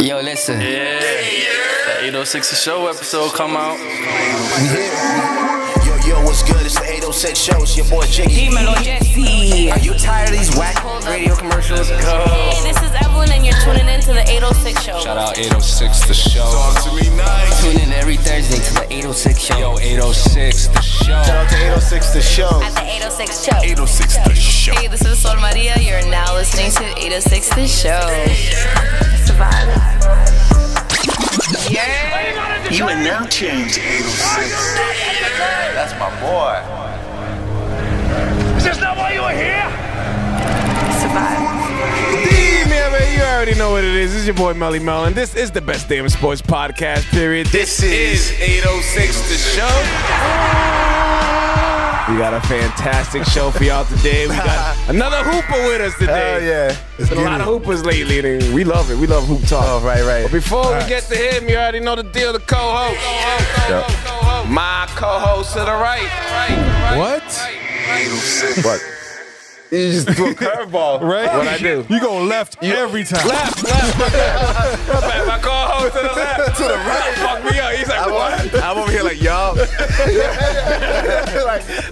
Yo, listen. Yeah. The 806 The Show episode come out. Yo, what's good? It's the 806 Show. It's your boy Jiggy. Dímelo, Jesse. Are you tired of these whack radio commercials? Go. Hey, this is Evelyn, and you're tuning in to the 806 Show. Shout out 806 The Show. Talk to me nice. Tune in every Thursday to the 806 Show. Yo, 806 The Show. Shout out to 806 The Show. At the 806 Show. 806 The Show. Hey, this is Sol Maria. You're now listening to 806 The Show. Survive. Yeah. You are now tuned to 806. That's my boy. Is this not why you were here? Survive. Man, you already know what it is. This is your boy Melly Mel, and this is the best damn sports podcast, period. This is 806 The Show. We got a fantastic show for y'all today. We got another hooper with us today. Oh, yeah. There's been a lot of hoopers lately, and we love it. We love hoop talk. Oh, right. But before we get to him, you already know the deal, the co-host. My co-host to the right. What? What? You just threw a curveball. Right? What I do? You go left every time. Left. My co-host to the left. To the right. Fuck me up. He's like, what? I'm over here like, y'all.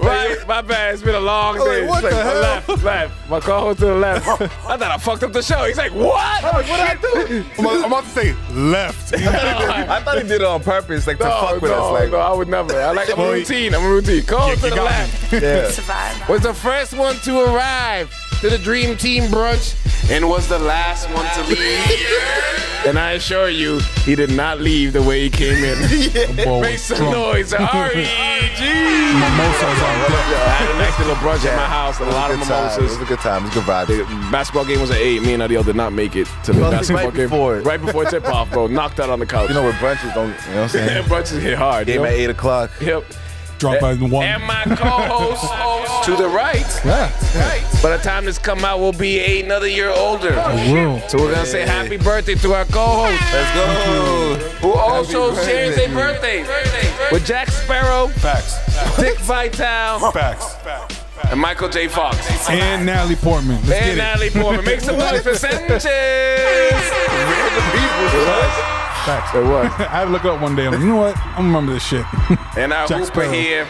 Right, my bad. It's been a long day. What He's the like, hell? left. My co-host to the left. I thought I fucked up the show. He's like, what? What did I do? I'm about to say left. I thought he did it on purpose, like to fuck with us. Like, no, I would never. I'm a routine. Co-host to the left. yeah. Survive. Was the first one to arrive to the Dream Team brunch and was the last one to leave. And I assure you, he did not leave the way he came in. Make some noise. R.E.G. Mimosas on deck. I had a nice little brunch at my house and a lot of mimosas. It was a good time. It was a good vibe. The basketball game was at 8. Me and Adiel did not make it to the basketball right game. before. Right before tip-off, bro. Knocked out on the couch. You know where brunches don't, you know what I'm saying? Brunches hit hard. Game you know? at 8 o'clock. Yep. Drop by the one. And my co-host to the right. By the time this come out, we'll be another year older. So we're going to say happy birthday to our co-host. Let's go. Who also shares a birthday with Jack Sparrow, Facts. Dick Vitale, Facts. and Michael J. Fox. And Natalie Portman. Let's And Natalie Portman. Make some noise for Sanchez. Facts. It was. I had to look it up one day. I'm like, you know what? I'm gonna remember this shit. And our Jack hooper Sparrow. here,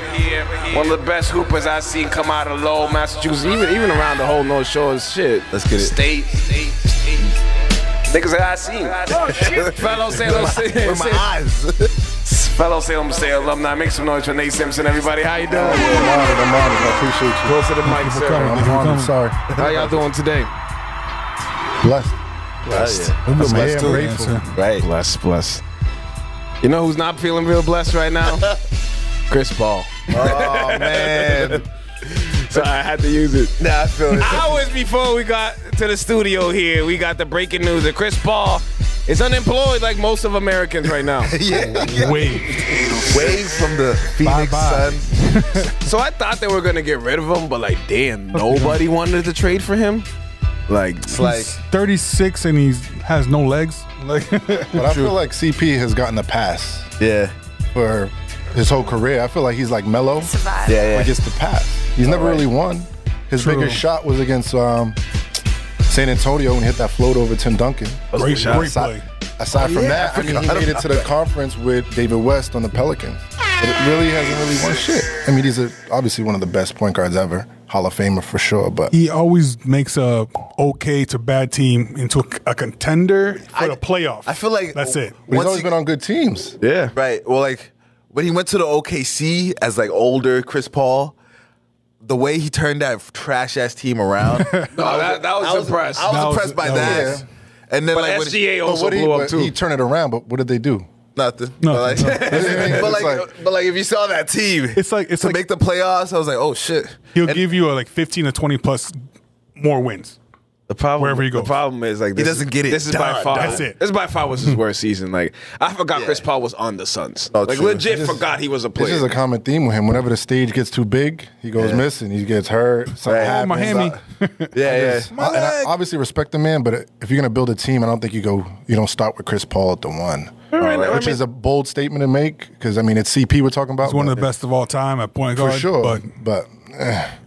one of the best hoopers I've seen come out of Lowell, Massachusetts, even around the whole North Shore shit. Let's get it. State. Niggas that I seen. Fellow Salem With my eyes. Fellow Salem State alumni. Make some noise for Nate Simpson, everybody. How you doing? I'm honored. I appreciate you. Close to the mic, sir. I'm honored. Sorry. How y'all doing today? Blessed. I'm grateful. Right. Blessed. You know who's not feeling real blessed right now? Chris Paul. Oh, man. So I had to use it. Nah, I feel it. Hours before we got to the studio here, we got the breaking news that Chris Paul is unemployed like most of Americans right now. Wave from the Phoenix Bye-bye. Suns. So I thought they were going to get rid of him, but like, damn, nobody wanted to trade for him? Like, It's like, 36 and he has no legs. Like, But I feel like CP has gotten a pass yeah. for his whole career. I feel like he's like Melo. Survive. Yeah. He gets the pass. He's never really won. His True. biggest shot was against San Antonio when he hit that float over Tim Duncan. great play. Aside from that, I mean, he made it to the conference with David West on the Pelicans. But it really hasn't really won shit. I mean, he's obviously one of the best point guards ever. Hall of Famer for sure, but He always makes a okay to bad team into a contender for the playoff. I feel like that's it. he's once always he- been on good teams. yeah. Right. Well, like when he went to the OKC as like older Chris Paul, the way he turned that trash ass team around. No, that was impressed. I was That was- impressed by that that. was- And then But like SGA But also what blew up too. he turned it around, but what did they do? nothing. No, But like, no. but like if you saw that team, It's like to make the playoffs, I was like, oh shit. he'll give you like 15 to 20 plus more wins. The problem, Wherever he goes. The problem is like He doesn't get it This is by done. far. That's it. This by far was his worst season. Like I forgot Chris Paul was on the Suns. Oh, like true. legit It's just- forgot he was a This player. is a common theme with him. Whenever the stage gets too big, he goes missing. He gets hurt. Something Right. happens. Miami. Yeah. And I obviously respect the man, but if you're gonna build a team, I don't think you don't start with Chris Paul at the one. Which is a bold statement to make because I mean it's CP we're talking about. He's one of but the best of all time at point for guard. sure. But But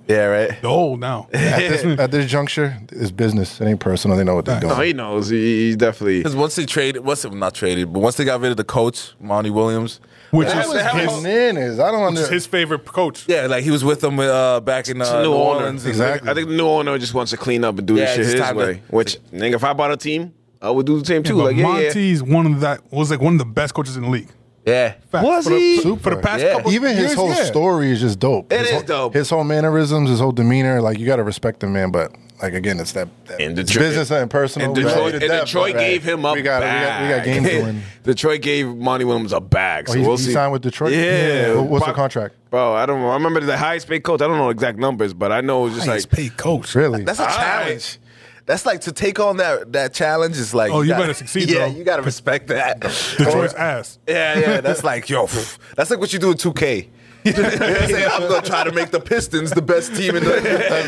Yeah, right. They're old now. At this juncture, it's business. It ain't personal. They know what they're doing. No, he knows. He's definitely. Because once they traded, not traded, but once they got rid of the coach, Monty Williams. Which That is was bananas. I don't understand. his favorite coach. Yeah, like he was with them back in New New owner. Orleans. Exactly. I think the new owner just wants to clean up and do Yeah, this shit it's his time to- way. Which, nigga, if I bought a team, I would do the same too. But Like, yeah, Monty's one of the best coaches in the league. Yeah. Fact. Was for the, he? For the past Yeah. couple Even his years, whole yeah. story is just dope. It His is whole- dope. His whole mannerisms, his whole demeanor, like you got to respect the man. But like again, it's that And it's Detroit- business and personal. And We love you Detroit, to death, but- gave him a we got bag. games to win. Detroit gave Monty Williams a bag. So Oh, he we'll see. signed with Detroit. Yeah. What's the Pro- contract? Bro, I don't know. I remember the highest paid coach. I don't know exact numbers, but I know it was just Highest like. paid coach. Really? That's a All challenge. That's like to take on that challenge is like. Oh, you gotta- better succeed, Yeah, bro. you got to respect that. Detroit's ass. Yeah. That's like, yo, that's like what you do in 2K. You know what I'm saying? I'm going to try to make the Pistons the best team in the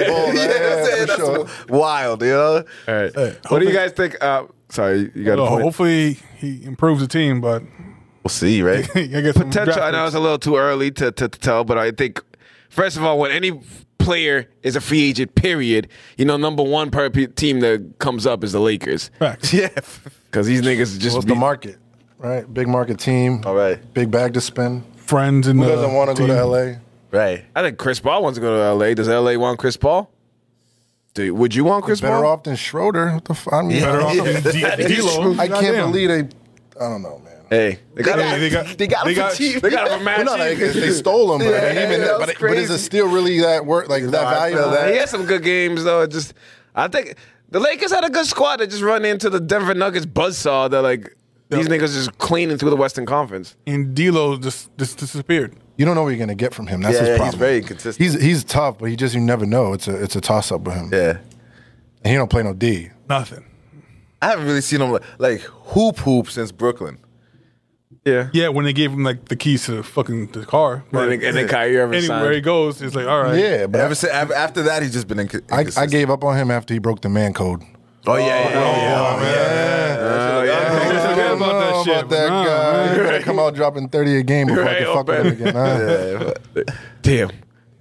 ball. You know what I'm saying? for sure. That's wild, you know? All right. What do you guys think? Sorry, you got a point. Hopefully he improves the team, but We'll see, right? I guess some Potential. draft I know picks. it's a little too early to tell, but I think first of all, when any player is a free agent, period, number one team that comes up is the Lakers. Facts. Yeah. Because these niggas just What's the market? Right, big market team. All right. Big bag to spend. Friends in Who the doesn't want to go to LA? Right. I think Chris Paul wants to go to LA. Does LA want Chris Paul? Would you want Chris Better Paul? off than Schroeder. What the fuck? I mean, Better off than D'Lo. I can't Goddamn. believe they. I don't know, man. Hey, they got They got him for mad Well, no, cheap. they stole him, Yeah, that was but is crazy. it still really that work? Like that I feel valuable? that. He had some good games though. I think the Lakers had a good squad that just run into the Denver Nuggets buzzsaw that like these niggas just cleaning through the Western Conference. And D'Lo just disappeared. You don't know what you're gonna get from him. That's Yeah, his he's problem. very inconsistent. He's tough, but you never know. It's a toss up with him. Yeah. And he don't play no D. Nothing. I haven't really seen him like hoop since Brooklyn. Yeah. Yeah, when they gave him like the keys to fucking the car. And then Kyrie Irving Anywhere he signed. goes, it's like, all right. Yeah, but After that, he's just been I inconsistent. gave up on him after he broke the man code. Oh, yeah. Forget about that Oh, shit. about that Nah, guy. man. You better come out dropping 30 a game before I Right, can fuck with him again. Huh? Damn.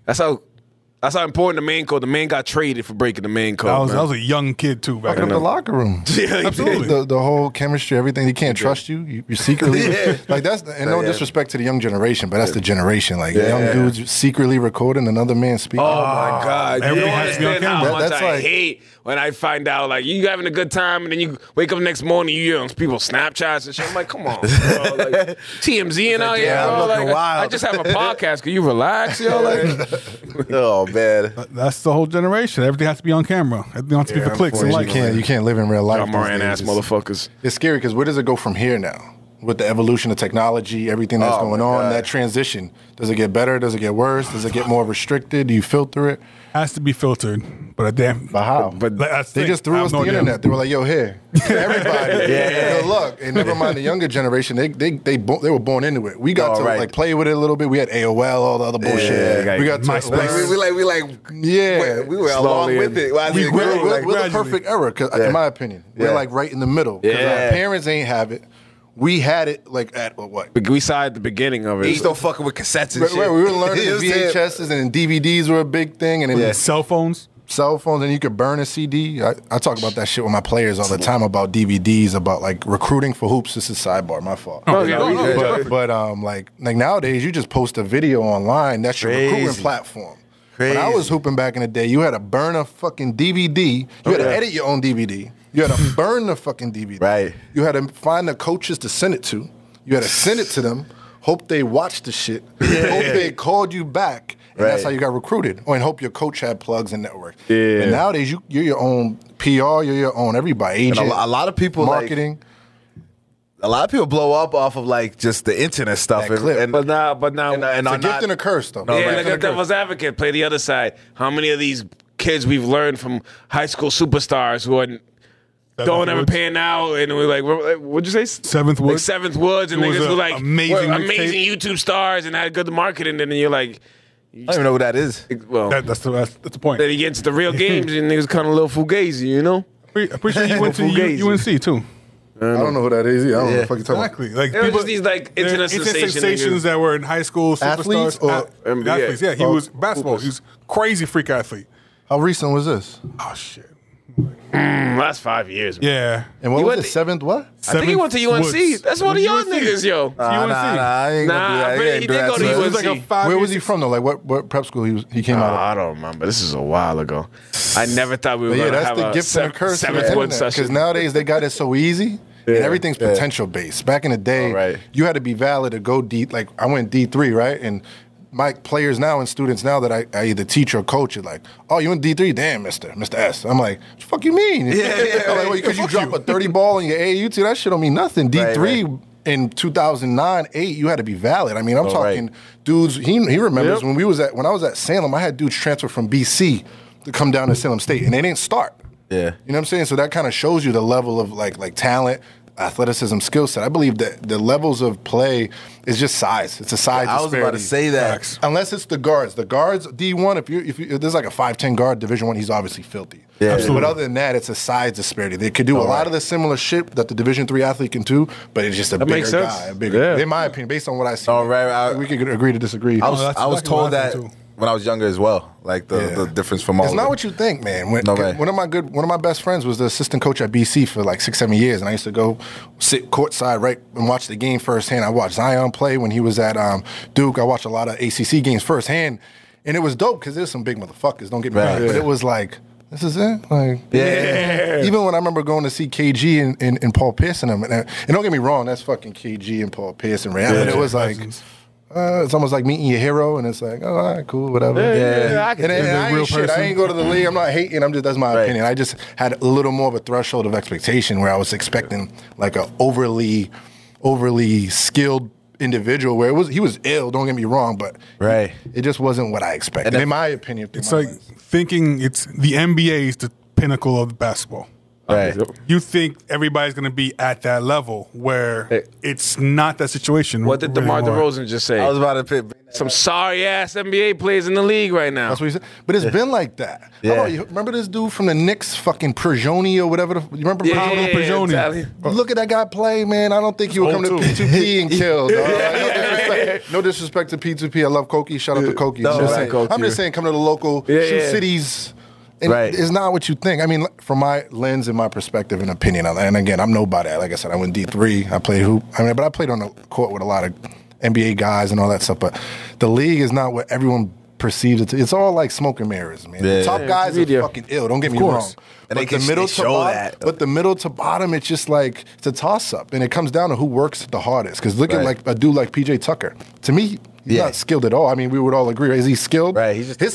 That's how important the man code. The man got traded for breaking the man code. I was a young kid too back Fuck up then. the locker room. Absolutely. The whole chemistry, everything. He can't trust you. You secretly Yeah. like that's. And no Yeah. disrespect to the young generation, but that's the generation. Like young dudes secretly recording another man speaking. Oh my God! You everything don't has to be on understand how camera. much That's I like- hate when I find out like you having a good time and then you wake up the next morning you hear on people Snapchats and shit. I'm like, come on, bro. Like TMZ and out here, yeah, I'm bro. looking Like, wild. I just have a podcast. Can you relax, yo? Like, Oh, man. That's the whole generation. Everything has to be on camera. Everything has to be for clicks and likes. You can't live in real life. John Moran these ass days. motherfuckers. It's scary because where does it go from here now? With the evolution of technology, everything that's Oh, going my on, God. that transition. Does it get better? Does it get worse? Does it get more restricted? Do you filter it? Has to be filtered. But damn. But how? But that's They the just thing. I threw have us no the idea. internet. They were like, "Yo, here, everybody, good luck." And never mind the younger generation. They were born into it. We got Oh, to right. like play with it a little bit. We had AOL, all the other bullshit. Yeah, we got to MySpace. We were along Slowly with it. Well, We're the gradually. perfect era, Yeah. in my opinion. We're Yeah. like right in the middle. 'Cause Yeah. our parents ain't have it. We had it like at what? We saw at the beginning of it. He's still fucking with cassettes and Right, shit. right, we were learning You know what I'm saying? VHSs and then DVDs were a big thing, and then Yeah. Cell phones. cell phones, and you could burn a CD. I talk about that shit with my players all the time about DVDs, about like recruiting for hoops. This is sidebar, my fault. But like nowadays, you just post a video online. That's your Crazy. recruitment platform. When I Crazy. was hooping back in the day, you had to burn a fucking DVD. You had to edit your own DVD. You had to burn the fucking DVD. Right. You had to find the coaches to send it to. You had to send it to them. Hope they watched the shit. Hope they called you back. And that's Right. how you got recruited. And hope your coach had plugs and network. Yeah. And nowadays, you're your own PR. You're your own everybody. And Agent, a lot of people marketing. a lot of people blow up off of like just the internet stuff. That clip. But now, and it's are a gift not- and a curse, though. No, yeah, right. look at devil's advocate. Play the other side. How many of these kids we've learned from high school superstars who are don't ever Woods. pan out, and we're like, what'd you say? Seventh Like Woods. Seventh Woods, and It was niggas a were like amazing we're mixtape. amazing YouTube stars and had good marketing, and then you're like, I don't even know who that is. well, That's the point. then he gets to the real games, and niggas kind of a little fugazi, you know? I'm pretty sure you went to Fugazi. UNC too. I don't know who that is. I don't know what the fuck you talking Exactly. Like There was just these like internet sensations that were in high school, Athletes superstars, or athletes. Yeah, he was basketball. He was crazy freak athlete. about. How recent was this? Oh shit. Last 5 years. Man. Yeah. And what You was went it? Seventh what? I think he went to UNC. Woods. That's one of your UNC. niggas, yo. UNC. I ain't gonna do that. I bet he did go to It UNC. was like a 5 Where was he from though? Like what prep school he came out of? I don't remember. This is a while ago. I never thought we were But going yeah, to that's have the a gift and the curse of the seventh one internet. session. Because nowadays they got it so easy. And everything's potential based. Back in the day, right. you had to be valid to go D. Like I went D3, right? And my players now and students now that I either teach or coach are like, oh, you in D3? Damn, Mr. S. I'm like, what the fuck you mean? I'm like, well, because you drop a 30 ball in your AAU team, that shit don't mean nothing. D3 in 2009, 8, you had to be valid. I mean, I'm talking dudes. He remembers when I was at Salem, I had dudes transfer from BC to come down to Salem State, and they didn't start. Yeah. You know what I'm saying? So that kind of shows you the level of like talent, athleticism, skill set. I believe that the levels of play is just size. It's a size I was disparity. about to say that. Unless it's the guards. The guards, D1, if there's like a 5'10 guard, Division 1, he's obviously filthy. Yeah. Absolutely. But other than that, it's a size disparity. They could do a lot of the similar shit that the Division 3 athlete can do, but it's just a bigger makes sense. guy. In my opinion, based on what I see. Oh, right. We could agree to disagree. I was exactly told what I that think, too. when I was younger as well. Like the difference from all It's of not it. what you think, man. No way. One of my best friends was the assistant coach at BC for like 6-7 years, and I used to go sit courtside right and watch the game firsthand. I watched Zion play when he was at Duke. I watched a lot of ACC games firsthand, and it was dope because there's some big motherfuckers. Don't get me wrong, but it was like, this is it. Like, even when I remember going to see KG and Paul Pierce and them, and don't get me wrong, that's fucking KG and Paul Pierce and Ray Allen. It was like. It's almost like meeting your hero, and it's like, oh, all right, cool, whatever. I And I ain't shit. I ain't go to the league. I'm not hating. That's my opinion. I just had a little more of a threshold of expectation where I was expecting like a overly skilled individual where he was ill. Don't get me wrong, but it just wasn't what I expected. In my opinion, It's like thinking it's the NBA is the pinnacle of basketball. Right. You think everybody's going to be at that level where it's not that situation. What did DeMar DeRozan just say? I was about to pick Some sorry-ass NBA players in the league right now. That's what he said. But it's been like that. Yeah. How about you remember this dude from the Knicks, fucking Prigioni or whatever? You remember Paolo Prigioni? Italian. Look at that guy play, man. I don't think he would come to P2P and kill. Dog. No disrespect to P2P. I love Koki. Shout out to Koki. No, I'm just saying, come to the local cities. And it's not what you think. I mean, from my lens and my perspective and opinion, and again, I'm nobody. Like I said, I went D3. I played hoop. But I played on the court with a lot of NBA guys and all that stuff. But the league is not what everyone perceives it to. It's all like smoke and mirrors, man. Yeah. The top guys are fucking ill. Don't get me wrong. And they show that. But the middle to bottom, it's just like it's a toss up, and it comes down to who works the hardest. Because look at like a dude like PJ Tucker. To me, he's not skilled at all. I mean, we would all agree. Right? Is he skilled? Right. He's just his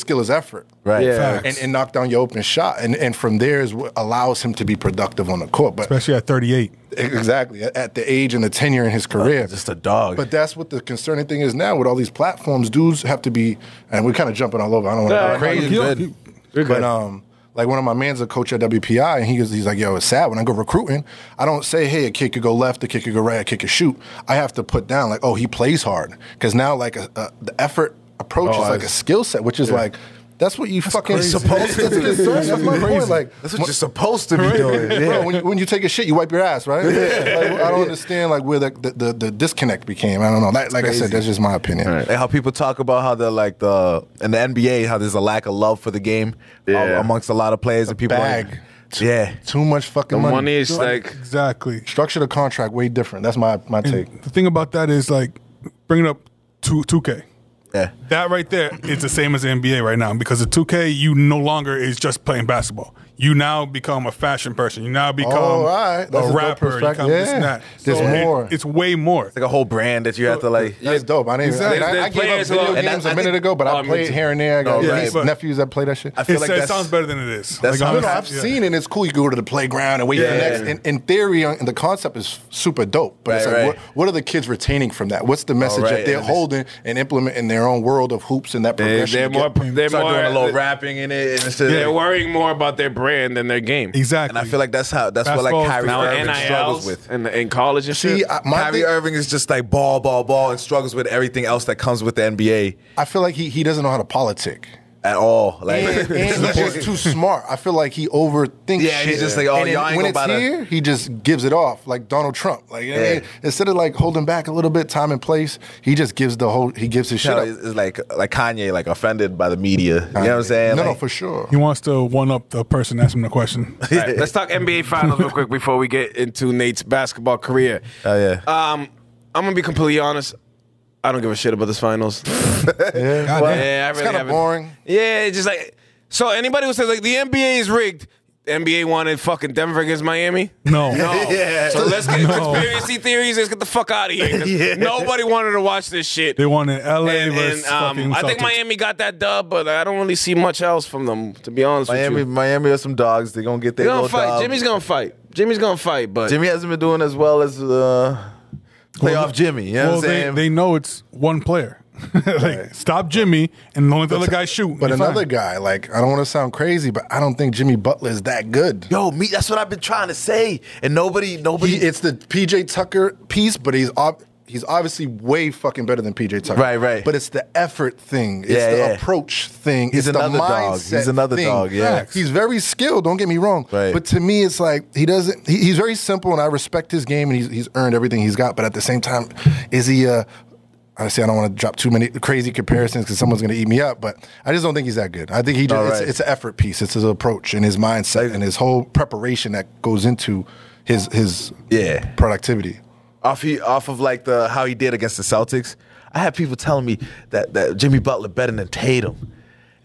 skill is effort. Right. Yeah. And knock down your open shot, and from there is what allows him to be productive on the court. But especially at 38. Exactly, at the age and the tenure in his career. Just a dog. But that's what the concerning thing is now with all these platforms. Dudes have to be, and we're kind of jumping all over. I don't want to go crazy. But like one of my man's a coach at WPI, and he's like, yo, it's sad. When I go recruiting, I don't say, hey, a kid could go left, a kid could go right, a kid could shoot. I have to put down like, oh, he plays hard. Because now like the effort approach is like a skill set, which is like, that's what you fucking supposed to do. That's my point. Like, that's what you're supposed to be doing. Bro, when you take a shit, you wipe your ass, right? Like, I don't understand like where the disconnect became. I don't know. Like I said, that's just my opinion. And how people talk about how in the NBA, how there's a lack of love for the game amongst a lot of players and people. Too much fucking money. Money is like exactly structure the contract way different. That's my take. The thing about that is like bringing up 2K. Yeah. That right there is the same as the NBA right now because the 2K, you no longer is just playing basketball. You now become a fashion person. You now become a rapper. You become this and that. There's more. It's way more. It's like a whole brand that you have to like. That's dope. I gave up video games a minute ago, but I played here and there. I got nephews that play that shit. I feel like that sounds better than it is. I've seen it. It's cool. You go to the playground and wait for the next. In theory, and the concept is super dope. But it's like, what are the kids retaining from that? What's the message that they're holding and implementing in their own world of hoops and that progression? They're more doing a little rapping in it. They're worrying more about their brand than their game. Exactly. And I feel like that's what like Kyrie Irving struggles with. In college and shit. Kyrie Irving is just like ball, and struggles with everything else that comes with the NBA. I feel like he doesn't know how to politic. at all. Like, and he's just too smart. I feel like he overthinks Yeah, shit. he's just like, oh, And then y'all ain't when gonna it's buy here, he just gives it off like Donald Trump. Like, you know what I mean? Instead of like holding back a little bit, time and place, he just gives his shit up. It's like Kanye, like offended by the media. You know what I'm saying? No, like, for sure. He wants to one up the person asking him the question. All right, let's talk NBA Finals real quick before we get into Nate's basketball career. Oh yeah. I'm gonna be completely honest. I don't give a shit about this finals. Yeah, I really it's kind of haven't. boring. Yeah, it's just like so. Anybody who says like the NBA is rigged, the NBA wanted fucking Denver against Miami. No. Yeah. So let's get conspiracy theories. Let's get the fuck out of here. 'Cause nobody wanted to watch this shit. They wanted LA And versus fucking I think Celtics. Miami got that dub, but I don't really see much else from them. To be honest with you, Miami are some dogs. They're gonna get their they're gonna little fight. dub. Jimmy's gonna fight. Jimmy's gonna fight, but Jimmy hasn't been doing as well as playoff Jimmy. You know what I'm saying? They know it's one player. Like, stop Jimmy and let the other guy shoot. But You're another fine. guy, like, I don't want to sound crazy, but I don't think Jimmy Butler is that good. Yo, that's what I've been trying to say, and nobody. It's the PJ Tucker piece, but he's obviously way fucking better than PJ Tucker. Right. But it's the effort thing. It's the approach thing. He's it's another the dog. mindset He's another thing. dog, yeah. Facts. He's very skilled, don't get me wrong. Right. But to me, it's like he's very simple, and I respect his game, and he's earned everything he's got. But at the same time, is he honestly, I don't want to drop too many crazy comparisons because someone's going to eat me up, but I just don't think he's that good. I think it's an effort piece. It's his approach and his mindset and his whole preparation that goes into his productivity. Off of like how he did against the Celtics, I had people telling me that Jimmy Butler better than Tatum,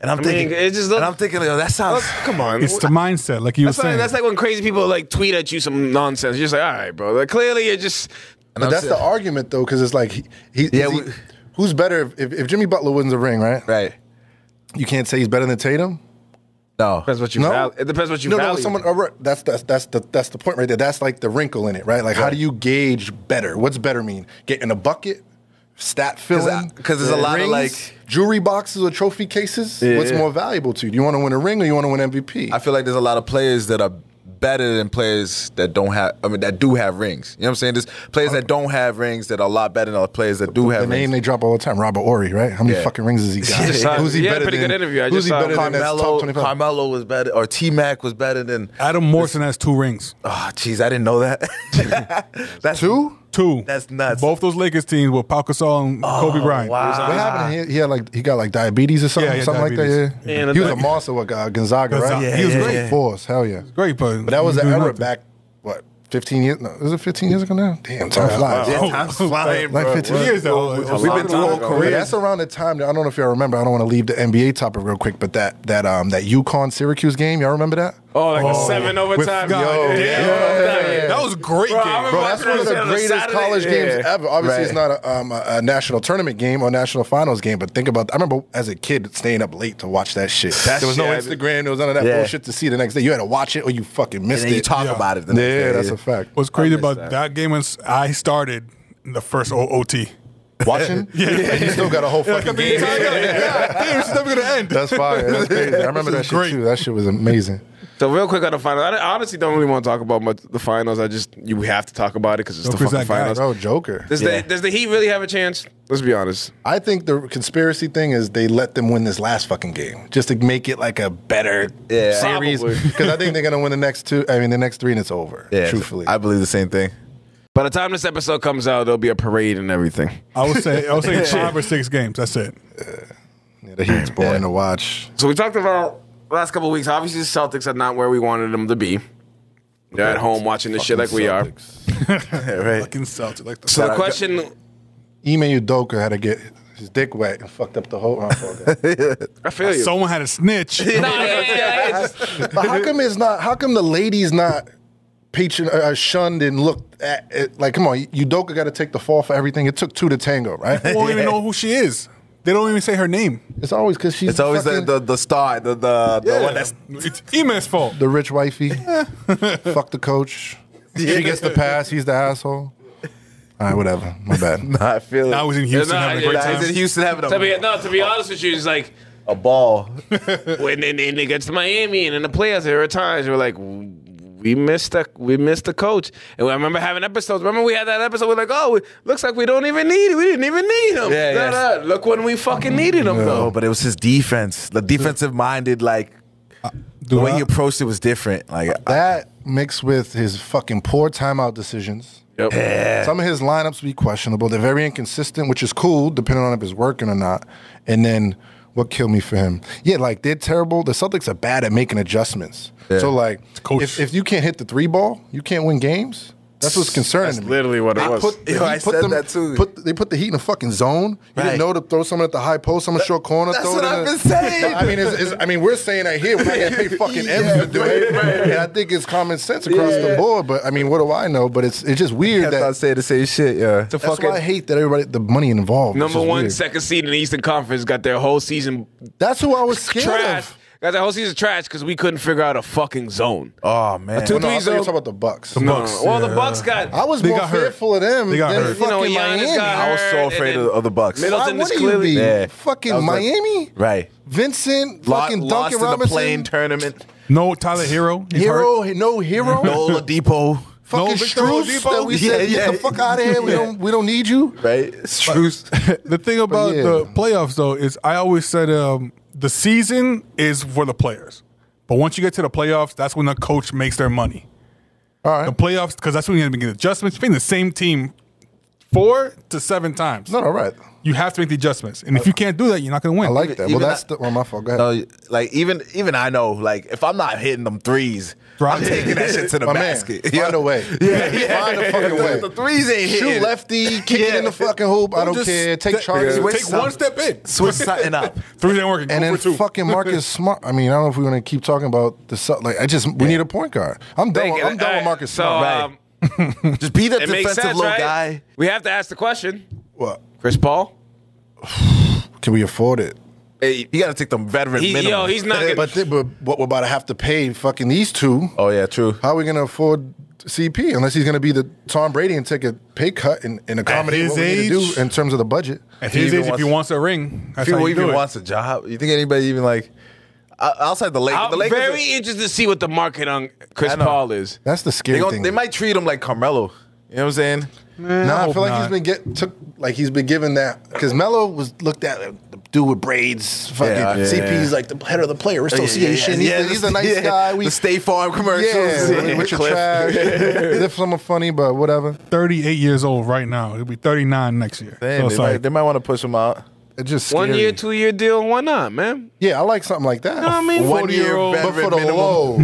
and I'm thinking, that sounds. come on, It's the mindset, like you were saying. That's like when crazy people like tweet at you some nonsense. You're just like, all right, bro. Like clearly, you're just. But that's the argument, though, because it's like, who's better if Jimmy Butler wins a ring, right? Right. You can't say he's better than Tatum. No, depends what you. No? It depends what you. No, value. someone. That's the point right there. That's like the wrinkle in it, right? Like, how do you gauge better? What's better mean? Getting a bucket, stat filling? Because there's a lot of like jewelry boxes or trophy cases. What's more valuable to you? Do you want to win a ring or you want to win MVP? I feel like there's a lot of players that are better than players that don't have. I mean, that do have rings. You know what I'm saying? There's players that don't have rings that are a lot better than players that do have rings. The name they drop all the time, Robert Horry, right? How many fucking rings has he got? Who's he better than? Pretty good interview. I just saw Carmelo was better, or T-Mac was better than Adam Morrison has 2 rings. Oh, jeez, I didn't know that. That's 2? 2. That's nuts. Both those Lakers teams were Pau Gasol and Kobe Bryant. Wow. What happened? He got like diabetes or something, Yeah, something like that. Yeah. He was a monster with Gonzaga, right? Yeah, he was great. Force, hell yeah. Great, but That was he an do era nothing. back, what, 15 years? No, is it 15 years ago now? Damn, time flies. Yeah, time's flying, Like bro. 15 years though. We've We've been through whole Yeah, careers. that's around the time. I don't know if y'all remember. I don't want to leave the NBA topic real quick, but that UConn Syracuse game, y'all remember that? Oh, like a 7 overtime. That was a great game. Bro, that's one of the greatest college games ever. Obviously, it's not a national tournament game or national finals game, but think about. I remember as a kid staying up late to watch that shit. There was no Instagram. There was none of that bullshit to see the next day. You had to watch it or you fucking missed And then you it. talk about it the next day. Yeah, that's a fact. What's crazy about that game is I started in the first OT. Watching? Yeah. And you still got a whole fucking game. Damn, it's never gonna end. That's fire. That's crazy. I remember that shit great. too. That shit was amazing. So real quick on the finals, I honestly don't really want to talk about the finals. You have to talk about it because it's the Joker's fucking that guy, finals. Bro, Joker. Does the Heat really have a chance? Let's be honest. I think the conspiracy thing is they let them win this last fucking game just to make it like a better series. Probably. Because I think they're gonna win the next 3 and it's over. Yeah, Truthfully, I believe the same thing. By the time this episode comes out, there'll be a parade and everything. I would say 5 or 6 games. That's it. yeah, the Heat's boring to watch. So we talked about the last couple of weeks. Obviously, the Celtics are not where we wanted them to be. They're at home watching this shit like we are. Right. Fucking Celtics. Like the So the question, Ime Udoka had to get his dick wet and fucked up the whole. I feel you. someone had a snitch. But how come the ladies not shunned and looked at it? Like, come on, Udoka got to take the fall for everything. It took 2 to tango, right? They won't even know who she is. They don't even say her name. It's always because she's It's always fucking, the star, the one that's It's Ime's fault. the rich wifey. Fuck the coach. She gets the pass. He's the asshole. All right, whatever. My bad. I feel Now he's in Houston Nah, having a great yeah, time. He's in Houston having to be honest with you, it's like a ball. when they get to Miami and in the playoffs, there are times we're like, we missed the coach. And I remember having episodes. Remember we had that episode. We're like, oh, it looks like we don't even need it. We didn't even need him. Yeah. Look when we fucking needed him though. But it was his defense. The defensive minded, like the way he approached it was different. Like that mixed with his fucking poor timeout decisions. Yep. Yeah. Some of his lineups be questionable. They're very inconsistent, which is cool, depending on if it's working or not. And then what killed me for him? Yeah, like they're terrible. The Celtics are bad at making adjustments. Yeah. So like, if you can't hit the 3-ball, you can't win games. That's what's concerning to me. Literally what it was. I said that too. They put the Heat in a fucking zone. You didn't know to throw someone at the high post, someone short corner. That's what I've been saying. I mean, we're saying that here. We're not going to pay fucking M's to do it. And I think it's common sense across the board. But I mean, what do I know? But it's just weird that I say the same shit. Yeah, that's why I hate that everybody the money involved. Number one, second seed in the Eastern Conference got their whole season. That's who I was scared of. Got the whole season trash because we couldn't figure out a fucking zone. Oh man! I thought you were talking about the Bucks. The Bucks got. I was more fearful of them than fucking Miami. I was so afraid of the Bucks. Middleton is clearly fucking Miami. Right. Vincent, fucking Duncan Robinson. In the plane tournament. No Tyler Hero. No Hero. No Oladipo. Fucking Strus that we said, get the fuck out of here. We don't need you. Right. Strus. The thing about the playoffs though is I always said the season is for the players. But once you get to the playoffs, that's when the coach makes their money. All right. The playoffs, because that's when you have to make adjustments. You're playing the same team 4 to 7 times. No, right. You have to make the adjustments. And if you can't do that, you're not going to win. I like that. Well, that's my fault. Go ahead. Like, even I know, like, if I'm not hitting them threes, I'm taking that shit to the basket. Find a way. Find a fucking way. The threes ain't hitting. Shoot lefty, kick it in the fucking hoop. I don't care. Take charges. Take one step in. Switch something up. Threes ain't working. And then fucking Marcus Smart. I mean, I don't know if we're going to keep talking about the like. We need a point guard. I'm done with Marcus Smart. Just be the defensive little guy. We have to ask the question. What? Chris Paul? Can we afford it? Hey, you got to take the veteran minimum. He's not. But what we're about to have to pay fucking these two. Oh yeah, true. How are we going to afford CP unless he's going to be the Tom Brady and take a pay cut and accommodate what we need to do in terms of the budget? At his age, if he wants a ring, that's how he even wants a job. You think anybody even like outside the Lakers? I'm very interested to see what the market on Chris Paul is. That's the scary thing. They might treat him like Carmelo. You know what I'm saying? I feel like he's been given that because Melo was looked at the dude with braids. Fucking CP's like the head of the player association. He's a nice guy. The State Farm commercials. Richard Trash. If someone funny, but whatever. 38 years old right now. He'll be 39 next year. Damn, so they might want to push him out. It's just 1 year, 2 year deal. Why not, man? Yeah, I like something like that. You know what I mean? 1 year, but for the low.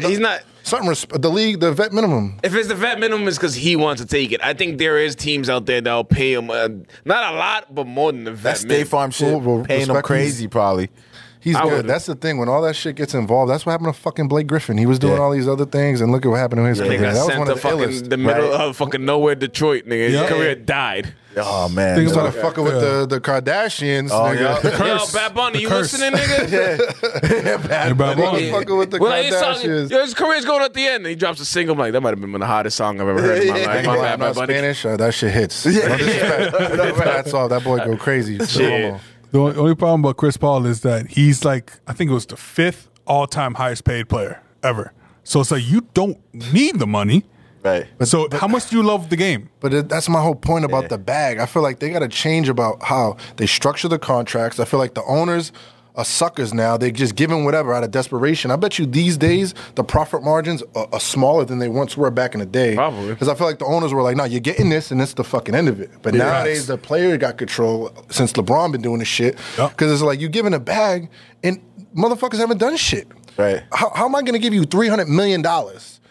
He's not. The league, the vet minimum. If it's the vet minimum, it's because he wants to take it. I think there is teams out there that'll pay him not a lot, but more than the vet minimum. State Farm shit, paying him crazy probably. He's good. That's the thing. When all that shit gets involved, that's what happened to fucking Blake Griffin. He was doing all these other things, and look at what happened to his career. That was one of the illest. The middle of fucking nowhere, Detroit, nigga. His career died. Oh man, he started fucking with the Kardashians. Oh nigga. Yo, Bad Bunny, you listening, nigga? Bad Bunny fucking with the Kardashians. His career's going at the end. And he drops a single. I'm like, that might have been the hottest song I've ever heard in my life. My bad, Bad Bunny. Spanish. That shit hits. That's all. That boy go crazy. The only problem about Chris Paul is that he's like, I think it was the 5th all-time highest paid player ever. So it's like you don't need the money. Right. So how much do you love the game? But that's my whole point about the bag. I feel like they got to change about how they structure the contracts. I feel like the owners are suckers now. They just give him whatever out of desperation. I bet you these days the profit margins are smaller than they once were back in the day. Probably. Because I feel like the owners were like, no, you're getting this and it's the fucking end of it. But nowadays the player got control since LeBron been doing this shit. Because it's like you giving a bag and motherfuckers haven't done shit. Right. How am I going to give you $300 million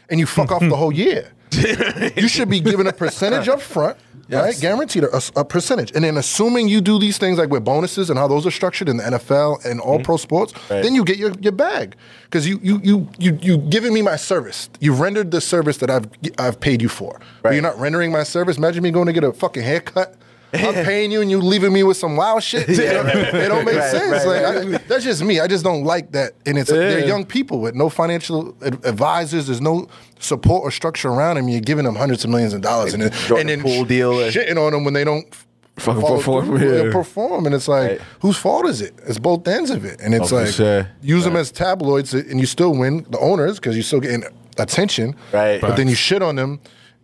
and you fuck off the whole year? You should be given a percentage up front, right? Guaranteed a percentage. And then assuming you do these things like with bonuses and how those are structured in the NFL and all pro sports, then you get your bag. Because you giving me my service. You've rendered the service that I've paid you for. But you're not rendering my service. Imagine me going to get a fucking haircut. I'm paying you and you leaving me with some wild shit. It don't make sense. That's just me. I just don't like that. And they're young people with no financial advisors. There's no support or structure around them. You're giving them hundreds of millions of dollars and then pool deal shitting on them when they don't perform. And it's like, whose fault is it? It's both ends of it. And it's use them as tabloids and you still win, the owners, because you're still getting attention. Right. But then you shit on them,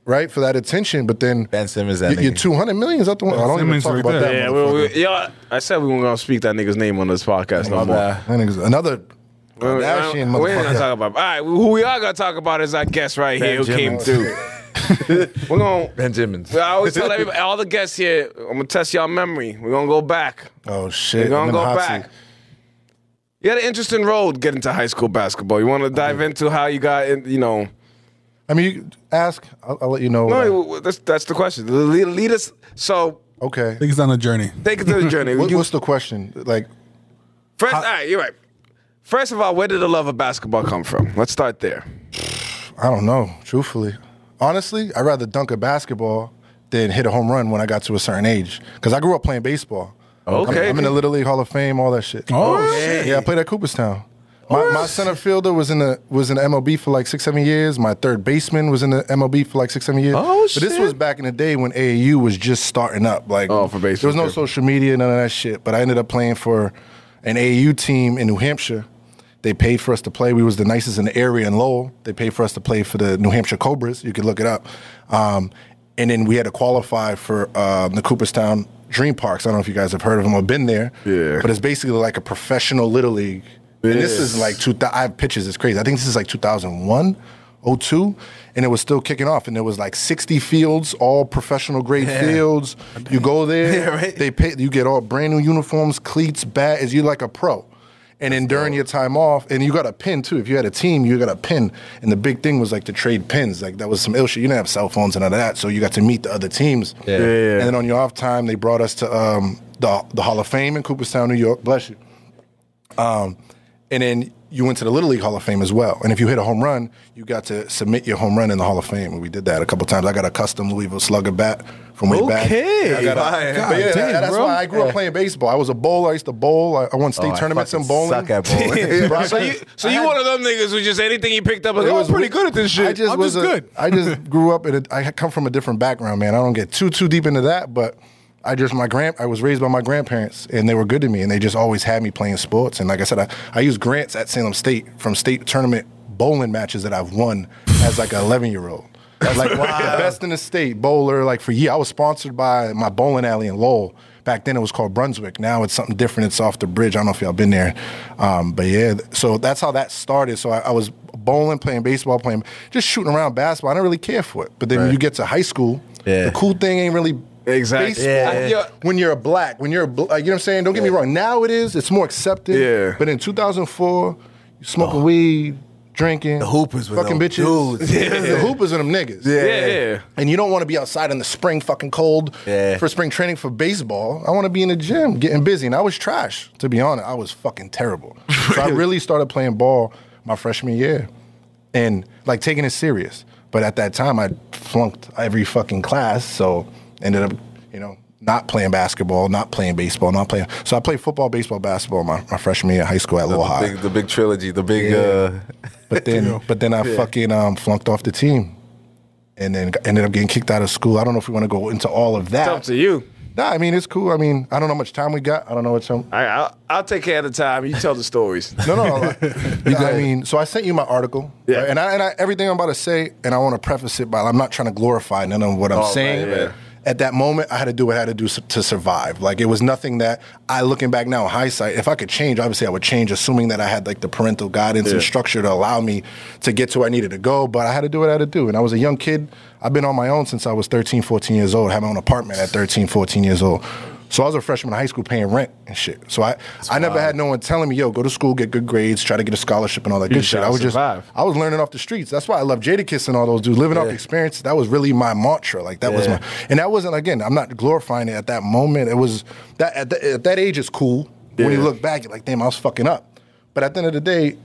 right, for that attention. But then Ben Simmons, you're 200 million is out the window. I don't even talk about that. Yeah, I said we weren't gonna speak that nigga's name on this podcast no more. That nigga's another. We're not talking about. All right, who we are gonna talk about is our guest right here who came through. We're gonna Benjamins. I always tell everybody, all the guests here, I'm gonna test y'all memory. We're gonna go back. Oh shit! We're gonna go back. You had an interesting road getting to high school basketball. You want to dive into how you got in? You know. I mean, you ask. I'll let you know. No, that's the question. Lead us. So okay, take us on a journey. Take us to the journey. What's the question? Like, first, all right, you're right. First of all, where did the love of basketball come from? Let's start there. I don't know, truthfully. Honestly, I'd rather dunk a basketball than hit a home run when I got to a certain age. Because I grew up playing baseball. Okay. I'm in the Little League Hall of Fame, all that shit. Oh, shit. Yeah, I played at Cooperstown. My center fielder was in the MLB for like 6-7 years. My third baseman was in the MLB for like 6-7 years. Oh, shit. But this was back in the day when AAU was just starting up. Like, for baseball. There was no social media, none of that shit. But I ended up playing for an AAU team in New Hampshire. They paid for us to play. We was the nicest in the area in Lowell. They paid for us to play for the New Hampshire Cobras. You could look it up. And then we had to qualify for the Cooperstown Dream Parks. I don't know if you guys have heard of them or been there. Yeah. But it's basically like a professional Little League. And this is like, I have pictures, it's crazy. I think this is like 2001, 02, and it was still kicking off. And there was like 60 fields, all professional grade fields. You go there, they pay, you get all brand new uniforms, cleats, bat, you're like a pro. And then during your time off, and you got a pin too. If you had a team, you got a pin. And the big thing was like to trade pins. Like that was some ill shit. You didn't have cell phones and all of that, so you got to meet the other teams. Yeah. And then on your off time, they brought us to the Hall of Fame in Cooperstown, New York. Bless you. And then you went to the Little League Hall of Fame as well. And if you hit a home run, you got to submit your home run in the Hall of Fame. And we did that a couple times. I got a custom Louisville Slugger bat from way back. Okay. That's why I grew up playing baseball. I was a bowler. I used to bowl. I won state tournaments in bowling. Suck at bowling. So you one of them niggas who just anything he picked up, like, was pretty good at this shit. I just grew up I come from a different background, man. I don't get too deep into that, but I was raised by my grandparents, and they were good to me, and they just always had me playing sports. And like I said, I used grants at Salem State from state tournament bowling matches that I've won as like an 11-year-old. Like the best in the state bowler. Like for years, I was sponsored by my bowling alley in Lowell. Back then it was called Brunswick. Now it's something different. It's off the bridge. I don't know if y'all been there, but yeah. So that's how that started. So I was bowling, playing baseball, just shooting around basketball. I didn't really care for it. But then when you get to high school, the cool thing ain't really. Exactly. When you're a black, you know what I'm saying? Don't get me wrong. Now it's more accepted. Yeah. But in 2004, you smoking weed, drinking, the hoopers, fucking bitches. The hoopers are them niggas. Yeah. And you don't want to be outside in the spring, fucking cold for spring training for baseball. I want to be in the gym, getting busy. And I was trash, to be honest. I was fucking terrible. So I really started playing ball my freshman year, and like taking it serious. But at that time, I flunked every fucking class, so. Ended up, not playing basketball, not playing baseball, So I played football, baseball, basketball my freshman year of high school at Lowell High. The big trilogy, the big. But then I fucking flunked off the team, and then ended up getting kicked out of school. I don't know if we want to go into all of that. It's up to you. Nah, I mean, it's cool. I mean, I don't know how much time we got. I don't know what time. I'll take care of the time. You tell the stories. No. I mean, so I sent you my article. Yeah. Right? And I everything I'm about to say, and I want to preface it by I'm not trying to glorify none of what I'm saying. Right. At that moment, I had to do what I had to do to survive. Like, it was nothing that looking back now in hindsight, if I could change, obviously I would change, assuming that I had like the parental guidance and structure to allow me to get to where I needed to go. But I had to do what I had to do. And I was a young kid. I've been on my own since I was 13, 14 years old. I had my own apartment at 13, 14 years old. So I was a freshman in high school paying rent and shit. So I never had no one telling me, yo, go to school, get good grades, try to get a scholarship and all that good shit. I was learning off the streets. That's why I love Jadakiss and all those dudes, living off the experience. That was really my mantra. Like that was and that wasn't, again, I'm not glorifying it at that moment. It was, at that age it's cool. When you look back, you're like, damn, I was fucking up. But at the end of the day,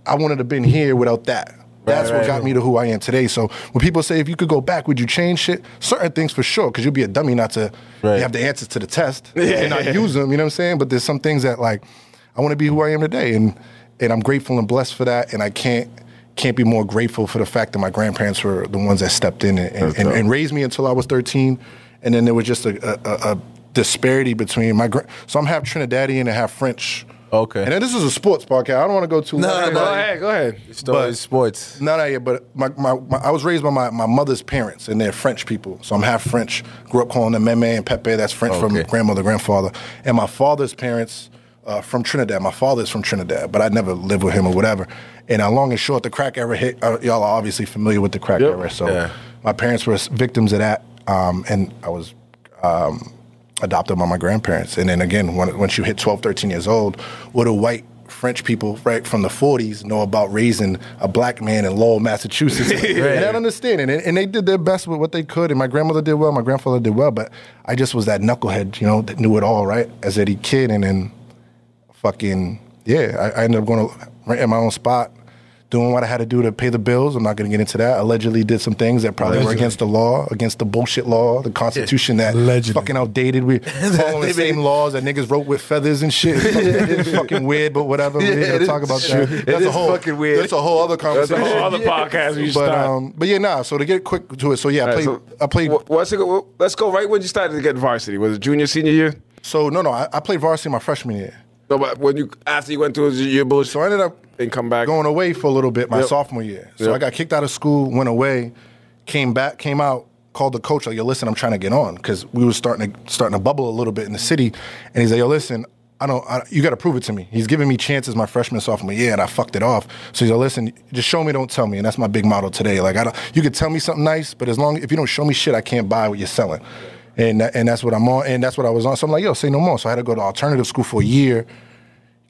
I wouldn't have been here without that. That's what got me to who I am today. So when people say, if you could go back, would you change shit? Certain things for sure, because you'd be a dummy not to have the answers to the test and not use them, you know what I'm saying? But there's some things that, like, I want to be who I am today. And I'm grateful and blessed for that. And I can't be more grateful for the fact that my grandparents were the ones that stepped in and raised me until I was 13. And then there was just a disparity between so I'm half Trinidadian and half French Okay. And then this is a sports podcast. I don't want to go too long. Go ahead. Stories, sports. No, but I was raised by my mother's parents, and they're French people. So I'm half French. Grew up calling them Meme and Pepe. That's French from grandmother, grandfather. And my father's parents from Trinidad. My father's from Trinidad, but I never lived with him or whatever. And long and short, the crack era hit. Y'all are obviously familiar with the crack era. So my parents were victims of that, and I was adopted by my grandparents. And then again, once you hit 12, 13 years old, what do white French people, right, from the 40s know about raising a black man in Lowell, Massachusetts? And I don't understand it. And they did their best with what they could. And my grandmother did well, my grandfather did well. But I just was that knucklehead, that knew it all, right, as a kid. And then fucking, I ended up going to rent in my own spot, doing what I had to do to pay the bills. I'm not going to get into that. Allegedly did some things that probably were against the law, against the bullshit law, the Constitution that fucking outdated. We following the same laws that niggas wrote with feathers and shit. It's fucking weird, but whatever. We're going to talk about that. That's a whole fucking weird. That's a whole other conversation. That's a whole other podcast we start. But yeah, so to get quick to it, so yeah, I played. Let's go right when you started to get varsity. Was it junior, senior year? So no, I played varsity my freshman year. No, but after you went through your bullshit, so I ended up and come back going away for a little bit my sophomore year. So I got kicked out of school, went away, came out, called the coach like, yo, listen, I'm trying to get on because we were starting to bubble a little bit in the city, and he's like, yo, listen, you got to prove it to me. He's giving me chances my freshman, sophomore year, and I fucked it off. So he's like, listen, just show me, don't tell me, and that's my big motto today. Like you could tell me something nice, but if you don't show me shit, I can't buy what you're selling. And that's what I'm on, and that's what I was on. So I'm like, yo, say no more. So I had to go to alternative school for a year.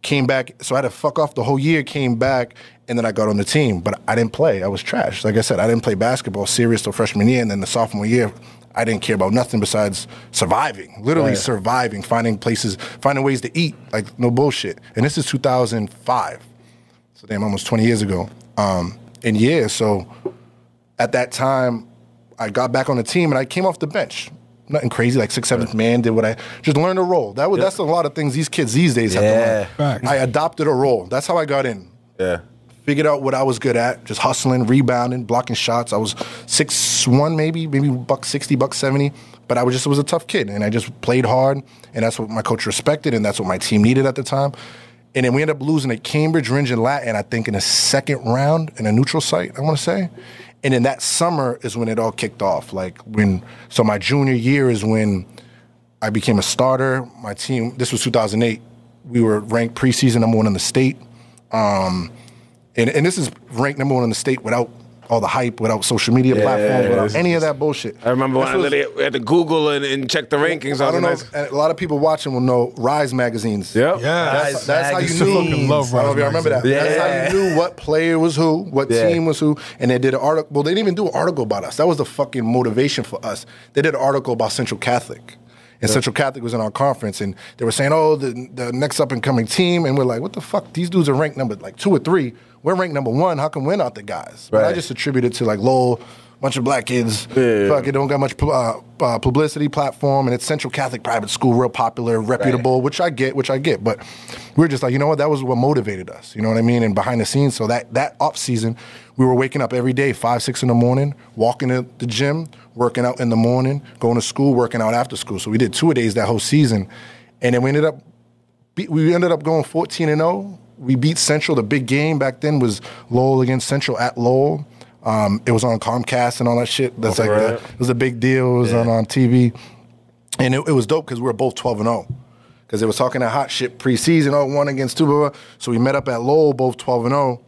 Came back, so I had to fuck off the whole year, came back, and then I got on the team. But I didn't play. I was trash. Like I said, I didn't play basketball serious till freshman year, and then the sophomore year, I didn't care about nothing besides surviving. Literally surviving, finding ways to eat, like no bullshit. And this is 2005. So damn, almost 20 years ago. So at that time, I got back on the team, and I came off the bench. Nothing crazy, like 6th, 7th man, did what I just learned a role. That's a lot of things these kids these days have to learn. I adopted a role. That's how I got in. Yeah. Figured out what I was good at, just hustling, rebounding, blocking shots. I was 6'1", maybe $160, $170, but I was a tough kid, and I just played hard, and that's what my coach respected, and that's what my team needed at the time. And then we ended up losing at Cambridge, Rindge, and Latin, I think, in the second round in a neutral site, I want to say. And then that summer is when it all kicked off. So my junior year is when I became a starter. My team, this was 2008, we were ranked preseason #1 in the state. And this is ranked #1 in the state without all the hype, without social media platforms, without any of that bullshit. I remember when I literally had to Google and check the rankings. I don't know. A lot of people watching will know Rise magazines. Yep. Yeah. That's how you knew. Love Rise. I don't know if you remember that. Yeah. That's how you knew what player was who, what team was who. And they did an article. Well, they didn't even do an article about us. That was the fucking motivation for us. They did an article about Central Catholic. And Central Catholic was in our conference, and they were saying, oh, the next up-and-coming team. And we're like, what the fuck? These dudes are ranked number 2 or 3. We're ranked #1. How come we're not the guys? Right. But I just attributed to Lowell, bunch of black kids. Fuck it, don't got much publicity platform, and it's Central Catholic private school, real popular, reputable, which I get. But we're just like, you know what? That was what motivated us. You know what I mean? And behind the scenes, so that off season, we were waking up every day, 5, 6 in the morning, walking to the gym, working out in the morning, going to school, working out after school. So we did 2 a days that whole season, and then we ended up going 14-0. We beat Central. The big game back then was Lowell against Central at Lowell. It was on Comcast and all that shit. That's it was a big deal. It was on TV. And it was dope because we were both 12-0. Because they was talking that hot shit preseason, 1 against 2, blah, blah. So we met up at Lowell, both 12-0.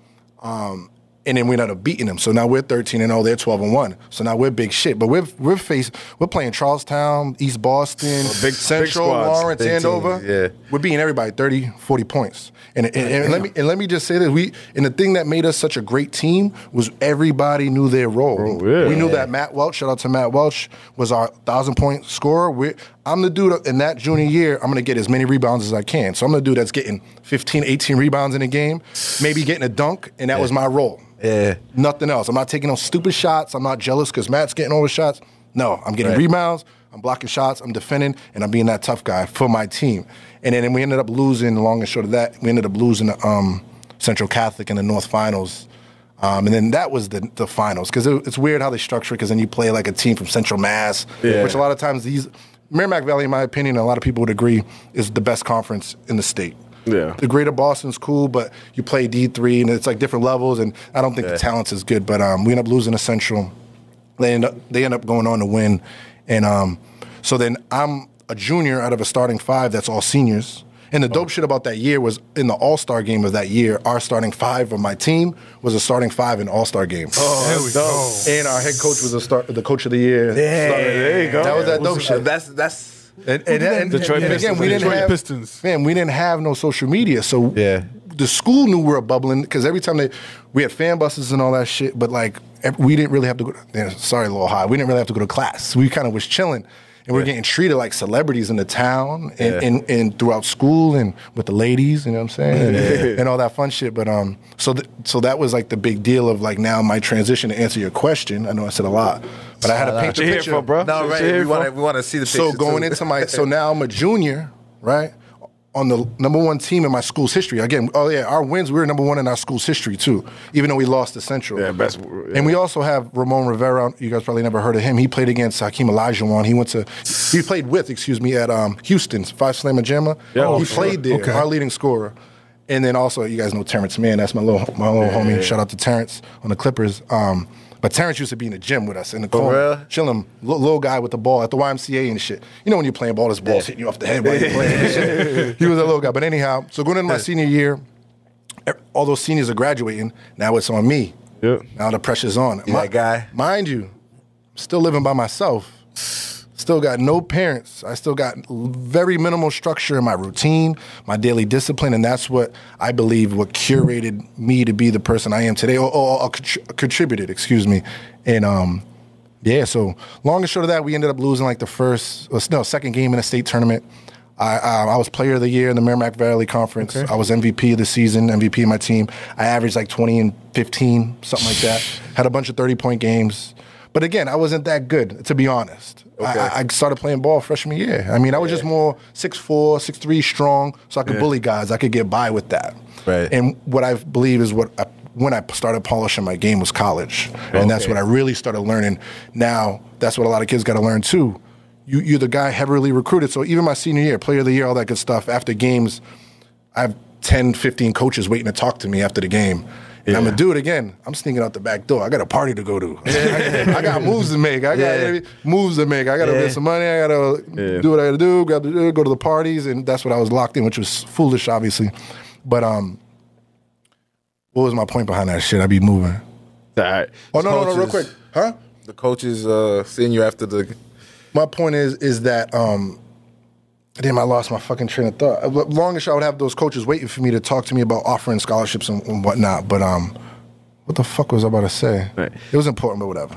And then we ended up beating them. So now we're 13-0, they're 12-1. So now we're big shit. But we're playing Charlestown, East Boston, Central, Lawrence, Andover. Yeah. We're beating everybody 30, 40 points. And let me just say this. And the thing that made us such a great team was everybody knew their role. We knew that Matt Welch, shout out to Matt Welch, was our 1,000-point scorer. I'm the dude in that junior year, I'm going to get as many rebounds as I can. So I'm the dude that's getting 15, 18 rebounds in a game, maybe getting a dunk, and that was my role. Yeah. Nothing else. I'm not taking those stupid shots. I'm not jealous because Matt's getting all the shots. No, I'm getting rebounds, I'm blocking shots, I'm defending, and I'm being that tough guy for my team. And then we ended up losing, long and short of that, we ended up losing Central Catholic in the North Finals. And then that was the finals. Because it's weird how they structure it, because then you play like a team from Central Mass, which a lot of times Merrimack Valley, in my opinion, a lot of people would agree, is the best conference in the state. the greater Boston's cool, but you play D3 and it's like different levels, and I don't think the talent's as good. But we end up losing to Central. They end up going on to win, and so then I'm a junior out of a starting 5 that's all seniors. And the dope shit about that year was in the All-Star game of that year, our starting 5 of my team was a starting 5 in All-Star game. Oh, there we go. And our head coach was the coach of the year. There you go. That was that dope shit. That's And Detroit again, we Pistons. we didn't have no social media, so the school knew we were bubbling because every time we had fan buses and all that shit, but like we didn't really have to go. Sorry, a little high. We didn't really have to go to class. We kind of was chilling. And we're getting treated like celebrities in the town and throughout school and with the ladies, you know what I'm saying? And all that fun shit. But so that was like the big deal of like now my transition to answer your question. I know I said a lot, but I had to paint the picture. For, bro. no, right. We want to see the picture. So going into so now I'm a junior, right? On the number 1 team in my school's history. Again, our wins, we were number 1 in our school's history too, even though we lost to Central. And we also have Ramon Rivera. You guys probably never heard of him. He played against Hakeem Olajuwon. He played with at Houston's 5 Slamma Jamma. He played there, our leading scorer. And then also, you guys know Terrence Mann. That's my little homie. Shout out to Terrence on the Clippers. But Terrence used to be in the gym with us in the corner, chilling, little guy with the ball at the YMCA and shit. You know when you're playing ball, this ball's hitting you off the head while you're playing and shit. He was a little guy. But anyhow, so going into my senior year, all those seniors are graduating. Now it's on me. Now the pressure's on. That guy. Mind you, I'm still living by myself. Still got no parents. I still got very minimal structure in my routine, my daily discipline, and that's what I believe what curated me to be the person I am today, or contributed, excuse me. And so long and short of that, we ended up losing like the second game in a state tournament. I was player of the year in the Merrimack Valley Conference. I was MVP of the season, MVP of my team. I averaged like 20 and 15, something like that. Had a bunch of 30-point games. But again, I wasn't that good, to be honest. I started playing ball freshman year. I mean, I was just more 6'4", 6'3", strong, so I could bully guys. I could get by with that. Right. And what I believe is when I started polishing my game was college. And that's what I really started learning. Now, that's what a lot of kids got to learn too. You're the guy heavily recruited. So even my senior year, player of the year, all that good stuff, after games, I have 10, 15 coaches waiting to talk to me after the game. And I'm going to do it again. I'm sneaking out the back door. I got a party to go to. I got moves to make. I got moves to make. I got to make some money. I got to do what I got to do. Got to go to the parties. And that's what I was locked in, which was foolish, obviously. But what was my point behind that shit? I be moving. All right. Oh, no, real quick. Huh? The coaches seeing you after the... My point is that... Damn, I lost my fucking train of thought. Long and short, I would have those coaches waiting for me to talk to me about offering scholarships and whatnot. But what the fuck was I about to say? Right. It was important, but whatever.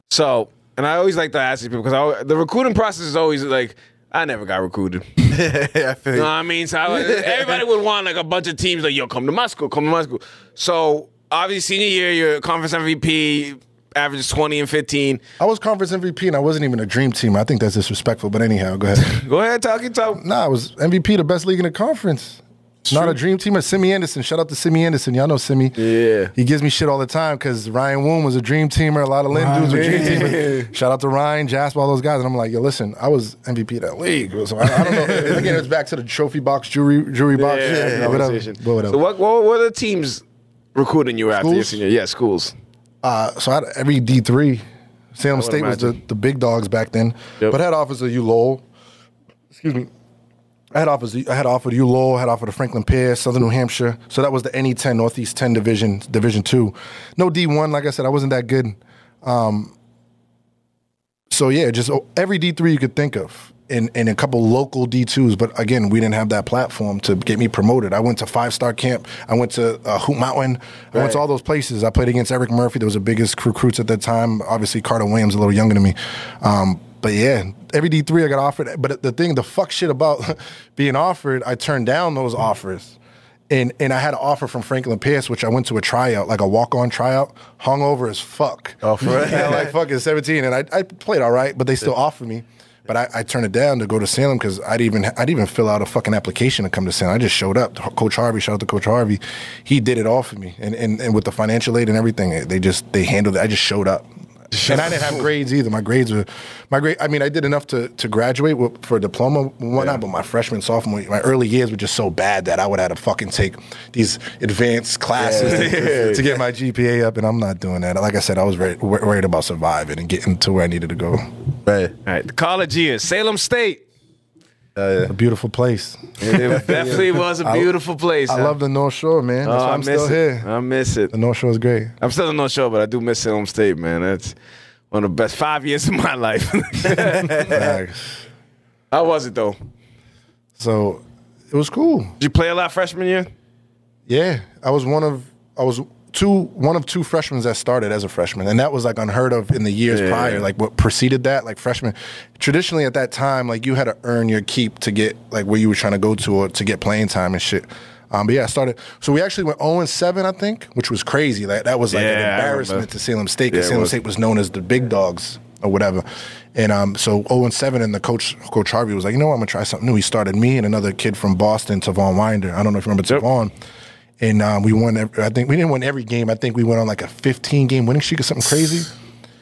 So, and I always like to ask these people because the recruiting process is always like, I never got recruited. I feel you know what I mean? So everybody would want like a bunch of teams like, yo, come to my school, come to my school. So obviously senior year, you're conference MVP, average 20 and 15. I was conference MVP and I wasn't even a dream team. I think that's disrespectful, but anyhow, go ahead. Go ahead, talk your talk. Nah, I was MVP, the best league in the conference. Not a dream team. Simi Anderson. Shout out to Simi Anderson. Y'all know Simi. Yeah. He gives me shit all the time because Ryan Woon was a dream teamer. A lot of Lynn dudes were dream teamers. Shout out to Ryan, Jasper, all those guys. And I'm like, yo, listen, I was MVP of that league. So I don't know. Again, it's back to the trophy box, jury box. Whatever. So what were the teams recruiting you after your senior? Yeah, schools. So I had every D3. Salem State was the big dogs back then. Yep. But I had offers of ULowell. Excuse me. I had offered ULowell, I had offered to Franklin Pierce, Southern New Hampshire. So that was the NE10, Northeast 10 Division 2. No D1, like I said, I wasn't that good. So yeah, just every D3 you could think of. And a couple local D2s, but again, we didn't have that platform to get me promoted. I went to 5-Star Camp. I went to Hoop Mountain. I went to all those places. I played against Eric Murphy. That was the biggest recruits at that time. Obviously, Carter Williams, a little younger than me. But yeah, every D3 I got offered. But the fuck shit about being offered, I turned down those offers. And I had an offer from Franklin Pierce, which I went to a tryout, like a walk-on tryout, hungover as fuck. Oh, for real? Like fucking 17. And I played all right, but they still offered me. But I turned it down to go to Salem because I'd even fill out a fucking application to come to Salem. I just showed up. Coach Harvey, shout out to Coach Harvey. He did it all for me. And with the financial aid and everything, they handled it. I just showed up. And I didn't have grades either. My grades were, I mean, I did enough to graduate for a diploma and whatnot, but my freshman, sophomore, my early years were just so bad that I would have to fucking take these advanced classes to get my GPA up, and I'm not doing that. Like I said, I was worried about surviving and getting to where I needed to go. Right. All right. The college years, Salem State. A beautiful place. It definitely was a beautiful place. I love the North Shore, man. That's why I'm still here. I miss it. The North Shore is great. I'm still in the North Shore, but I do miss Salem State, man. That's one of the best 5 years of my life. How was it, though? So, it was cool. Did you play a lot freshman year? Yeah. I was one of two freshmen that started as a freshman, and that was like unheard of in the years prior. Like what preceded that, like freshmen. Traditionally at that time, like you had to earn your keep to get like where you were trying to go to or to get playing time and shit. But yeah, I started. So we actually went 0-7, I think, which was crazy. Like that was like an embarrassment to Salem State because Salem State was known as the big dogs or whatever. And so 0-7, and the coach Harvey was like, you know what, I'm gonna try something new. He started me and another kid from Boston, Tavon Winder. I don't know if you remember Tavon. And we won. I think we didn't win every game. I think we went on like a 15-game winning streak or something crazy.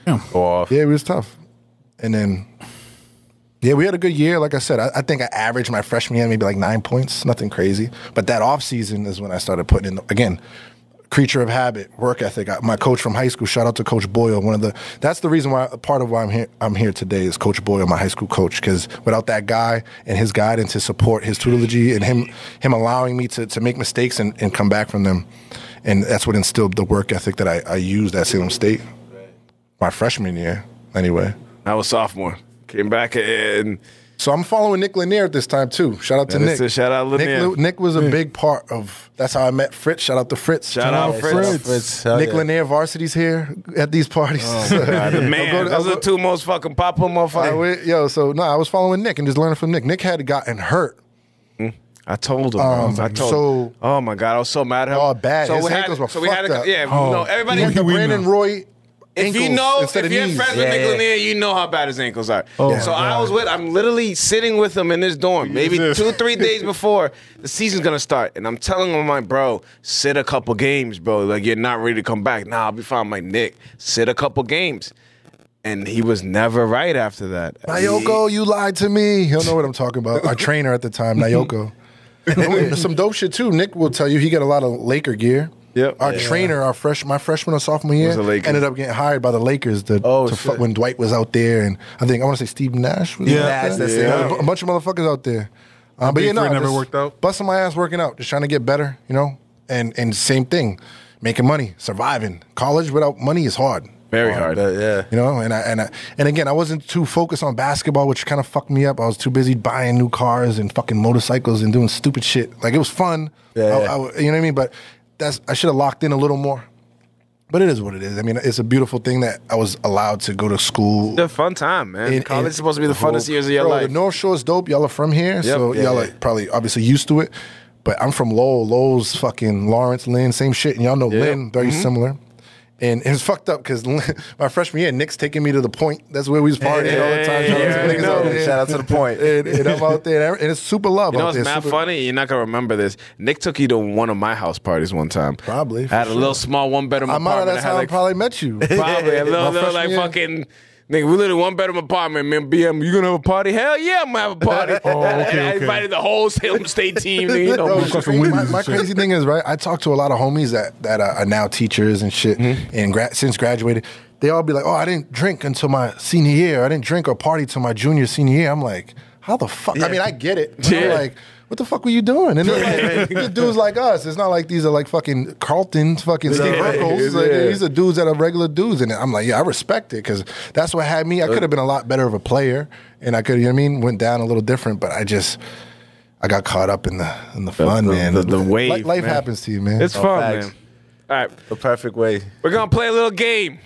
Yeah, it was tough. And then, we had a good year. Like I said, I think I averaged my freshman year maybe like 9 points, nothing crazy. But that off season is when I started putting in again. Creature of habit, work ethic. My coach from high school, shout out to Coach Boyle. That's the reason why, part of why I'm here today is Coach Boyle, my high school coach. Because without that guy and his guidance, his support, his tutelage, and him allowing me to make mistakes and come back from them, and that's what instilled the work ethic that I used at Salem State. My freshman year, anyway. I was sophomore. Came back and. So I'm following Nick Lanier at this time too. Shout out to Nick. Shout out Lanier. Nick was a big part of. That's how I met Fritz. Shout out to Fritz. Shout out Fritz. Nick Lanier, varsity's here at these parties. Oh, God, the man. Those are the two most fucking popular motherfuckers. I was following Nick and just learning from Nick. Nick had gotten hurt. I told him. Oh my God, I was so mad at him. Oh, bad. His ankles were fucked up. Everybody. He had the Brandon Roy. If you're friends with Nick Lanier, you know how bad his ankles are. I'm literally sitting with him in his dorm, maybe 2-3 days before the season's gonna start, and I'm telling him, I'm like, bro, sit a couple games, bro. Like you're not ready to come back. Nah, I'll be fine. I'm like, Nick, sit a couple games. And he was never right after that. Nyoko, you lied to me. He'll know what I'm talking about. Our trainer at the time, Nyoko. Some dope shit too. Nick will tell you he got a lot of Laker gear. Yep. Our trainer, my freshman or sophomore year, ended up getting hired by the Lakers when Dwight was out there, and I want to say Steve Nash was out there. A bunch of motherfuckers out there. But never worked out. Busting my ass working out, just trying to get better, and same thing, making money, surviving. College without money is hard. Very hard. And again, I wasn't too focused on basketball, which kind of fucked me up. I was too busy buying new cars and fucking motorcycles and doing stupid shit. Like it was fun, you know what I mean? But I should have locked in a little more. But it is what it is. I mean, it's a beautiful thing that I was allowed to go to school. It's a fun time, man. College is supposed to be the funnest years of your life. The North Shore is dope. Y'all are from here, so y'all are probably obviously used to it. But I'm from Lowell. Lowell's fucking Lawrence, Lynn, same shit. And y'all know Lynn, very similar. And it was fucked up because my freshman year, Nick's taking me to the Point. That's where we was partying all the time. Shout out to the Point. And I'm out there, and it's super love out there. You know what's mad funny? You're not going to remember this. Nick took you to one of my house parties one time. Probably. I had a little small one-bedroom apartment. That's how I probably met you. Probably. A little like fucking... Nigga, we live in one-bedroom apartment, man. BM, you gonna have a party? Hell yeah, I'm gonna have a party. I invited the whole Salem State team. My crazy thing is, right, I talk to a lot of homies that are now teachers and shit, and since graduated, they all be like, oh, I didn't drink until my senior year. I didn't drink or party till my senior year. I'm like, how the fuck? Yeah. I mean, I get it. But I'm like, what the fuck were you doing? And like, these dudes like us. It's not like these are like fucking Carltons, fucking Steve Urkels. These are dudes that are regular dudes. And I'm like, I respect it because that's what had me. I could have been a lot better of a player, and I could, went down a little different. But I got caught up in the fun, man. The wave. Life happens to you, man. It's fun, man. All right, the perfect way. We're gonna play a little game.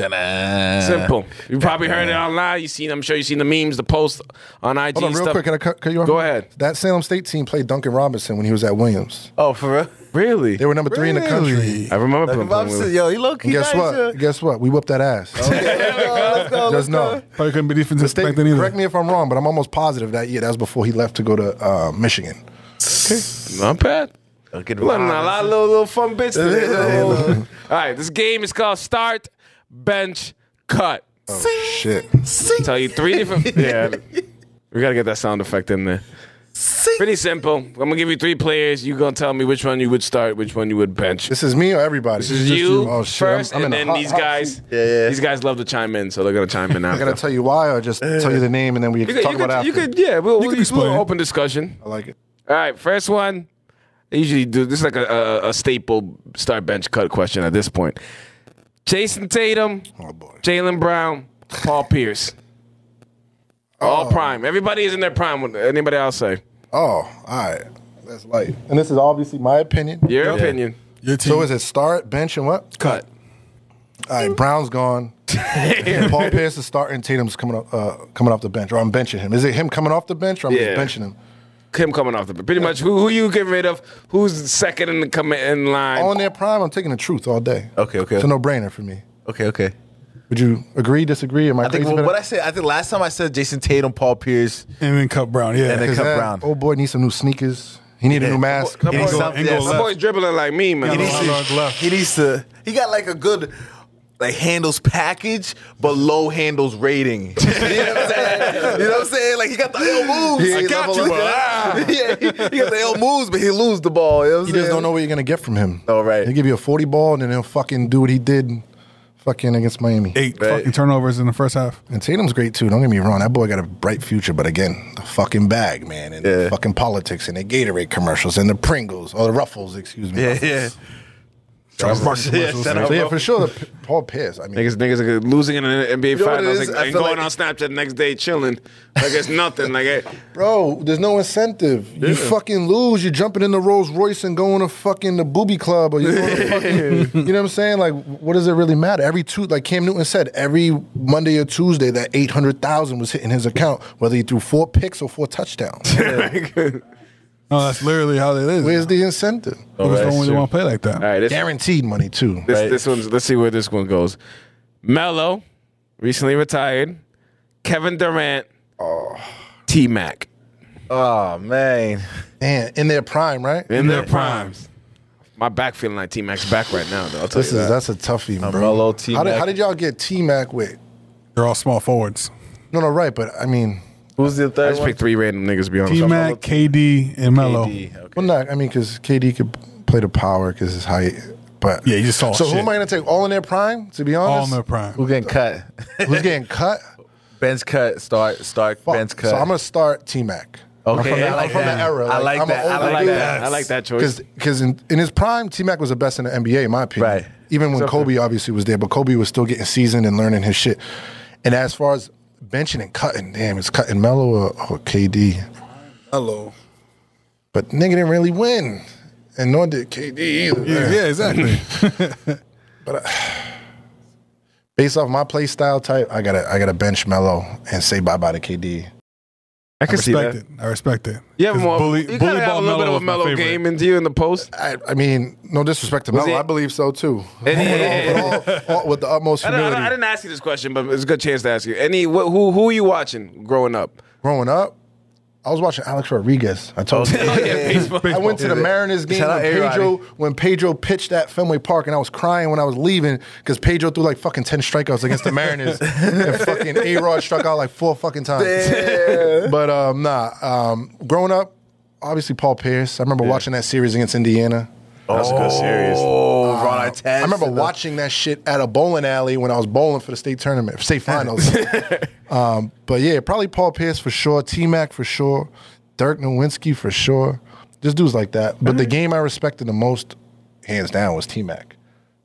Simple. You probably heard it online. I'm sure you've seen the memes, the posts on IG. Hold on, real quick. Can I cut you off? Go ahead. That Salem State team played Duncan Robinson when he was at Williams. Oh, for real? Really? They were number 3 in the country. I remember playing Robinson. Yo, he low-key Guess what? Guess what? We whooped that ass. Let's go. Just know. Probably couldn't be defensive back then either. Correct me if I'm wrong, but I'm almost positive that year. That was before he left to go to Michigan. Okay. Not bad. A lot of little fun bits today. All right, this game is called Start, Bench, cut. Oh, shit. Tell you 3 different. Yeah, we gotta get that sound effect in there. Pretty simple. I'm gonna give you 3 players. You gonna tell me which one you would start, which one you would bench. This is me or everybody? This is you Oh, shit. first, I'm and in then a these hot guys. seat. These guys love to chime in, so they're gonna chime in I after. gotta tell you why, or just tell you the name and then we can talk about after. You could, yeah. We'll can do explain. an open discussion. I like it. All right, first one. I usually do this is like a staple start bench cut question at this point. Jason Tatum, Jaylen Brown, Paul Pierce. All prime. Everybody is in their prime. What anybody else say? Oh, all right. That's light. And this is obviously my opinion. Your opinion. Your team. So is it start, bench, and what? Cut. All right, Brown's gone. Paul Pierce is starting. Tatum's coming off the bench, or I'm benching him. Is it him coming off the bench, or I'm just benching him? Him coming off the bench. Pretty much. Who you getting rid of? Who's second in line? All in their prime, I'm taking the truth all day. Okay. It's a no-brainer for me. Okay. Would you agree, disagree? Am I I think crazy? what I said. I think last time I said Jason Tatum, Paul Pierce, and then Cut Brown. Yeah. and then Cut Brown. Old boy needs some new sneakers. He need a new mask. That needs some- my boy's dribbling like me, man. He needs to. He got like a good like handles package, but low handles rating. You know what I'm saying? You know what I'm saying? Like he got the L moves. I got you, he got the L moves, but he lose the ball. You know what I'm You saying? just don't know what you're gonna get from him. Oh, right. He'll give you a 40 ball, and then he'll fucking do what he did, fucking against Miami. 8 fucking turnovers in the first half. And Tatum's great too. Don't get me wrong. That boy got a bright future. But again, the fucking bag, man, and the fucking politics, and the Gatorade commercials, and the Pringles or the Ruffles, excuse me. Yeah. So yeah, for sure, Paul Pierce. I mean, Niggas are losing in the NBA know what finals it is? I and feel going like- on Snapchat the next day chilling like it's nothing. Like bro, there's no incentive. You fucking lose. You're jumping in the Rolls Royce and going to fucking the booby club, or you're going to fucking. You know what I'm saying? Like, what does it really matter? Like Cam Newton said, every Monday or Tuesday, that 800,000 was hitting his account, whether he threw 4 picks or 4 touchdowns. No, that's literally how it is. Where's the incentive? Niggas don't really want to play like that. all right, Guaranteed money too. this one's. Let's see where this one goes. Melo, recently retired. Kevin Durant. T Mac. Oh man. Man, in their prime, right? In their primes. My back feeling like T Mac's back right now, though. I'll tell you that. That's a toughie, bro. Melo, T-Mac. How did y'all get T-Mac with? They're all small forwards. No, right, but I mean, Who's the I third just one? picked 3 random niggas, to be honest. T-Mac, KD, and Melo. KD, okay. well, not. I mean, because KD could play the power because his height. But Yeah, you just saw So shit. who am I going to take? All in their prime? To be honest, All in their prime. Who getting cut? Who's getting cut? Bench cut. Start. Fuck. Bench cut. So I'm going to start T-Mac. Okay, I'm from the era. I like I'm that. an I older like dude. that. I like that choice. Because in his prime, T-Mac was the best in the NBA, in my opinion. Right. Even when Kobe obviously was there, but Kobe was still getting seasoned and learning his shit. And as far as benching and cutting, damn, it's cutting Melo or KD. Hello. But nigga didn't really win. And nor did KD either. Yeah, exactly. Based off my play style type, I gotta bench Melo and say bye-bye to KD. I can see that. I respect it. You have 'Cause more. bully You kind of have a ball little bit of a was my mellow favorite. game into you in the post. I mean, no disrespect to Melo, he- I believe so too. With With the utmost humility. I didn't ask you this question, but it's a good chance to ask you. Who are you watching growing up? Growing up, I was watching Alex Rodriguez. I told you. I went to the Mariners game Shout out when Pedro pitched at Fenway Park, and I was crying when I was leaving because Pedro threw like fucking 10 strikeouts against the Mariners, and fucking A-Rod struck out like 4 fucking times. But growing up, obviously Paul Pierce. I remember watching that series against Indiana. That's a good series. Oh, Ron Artest. I remember watching that shit at a bowling alley when I was bowling for the state finals. But yeah, probably Paul Pierce for sure, T-Mac for sure, Dirk Nowitzki for sure. Just dudes like that. But the game I respected the most, hands down, was T-Mac.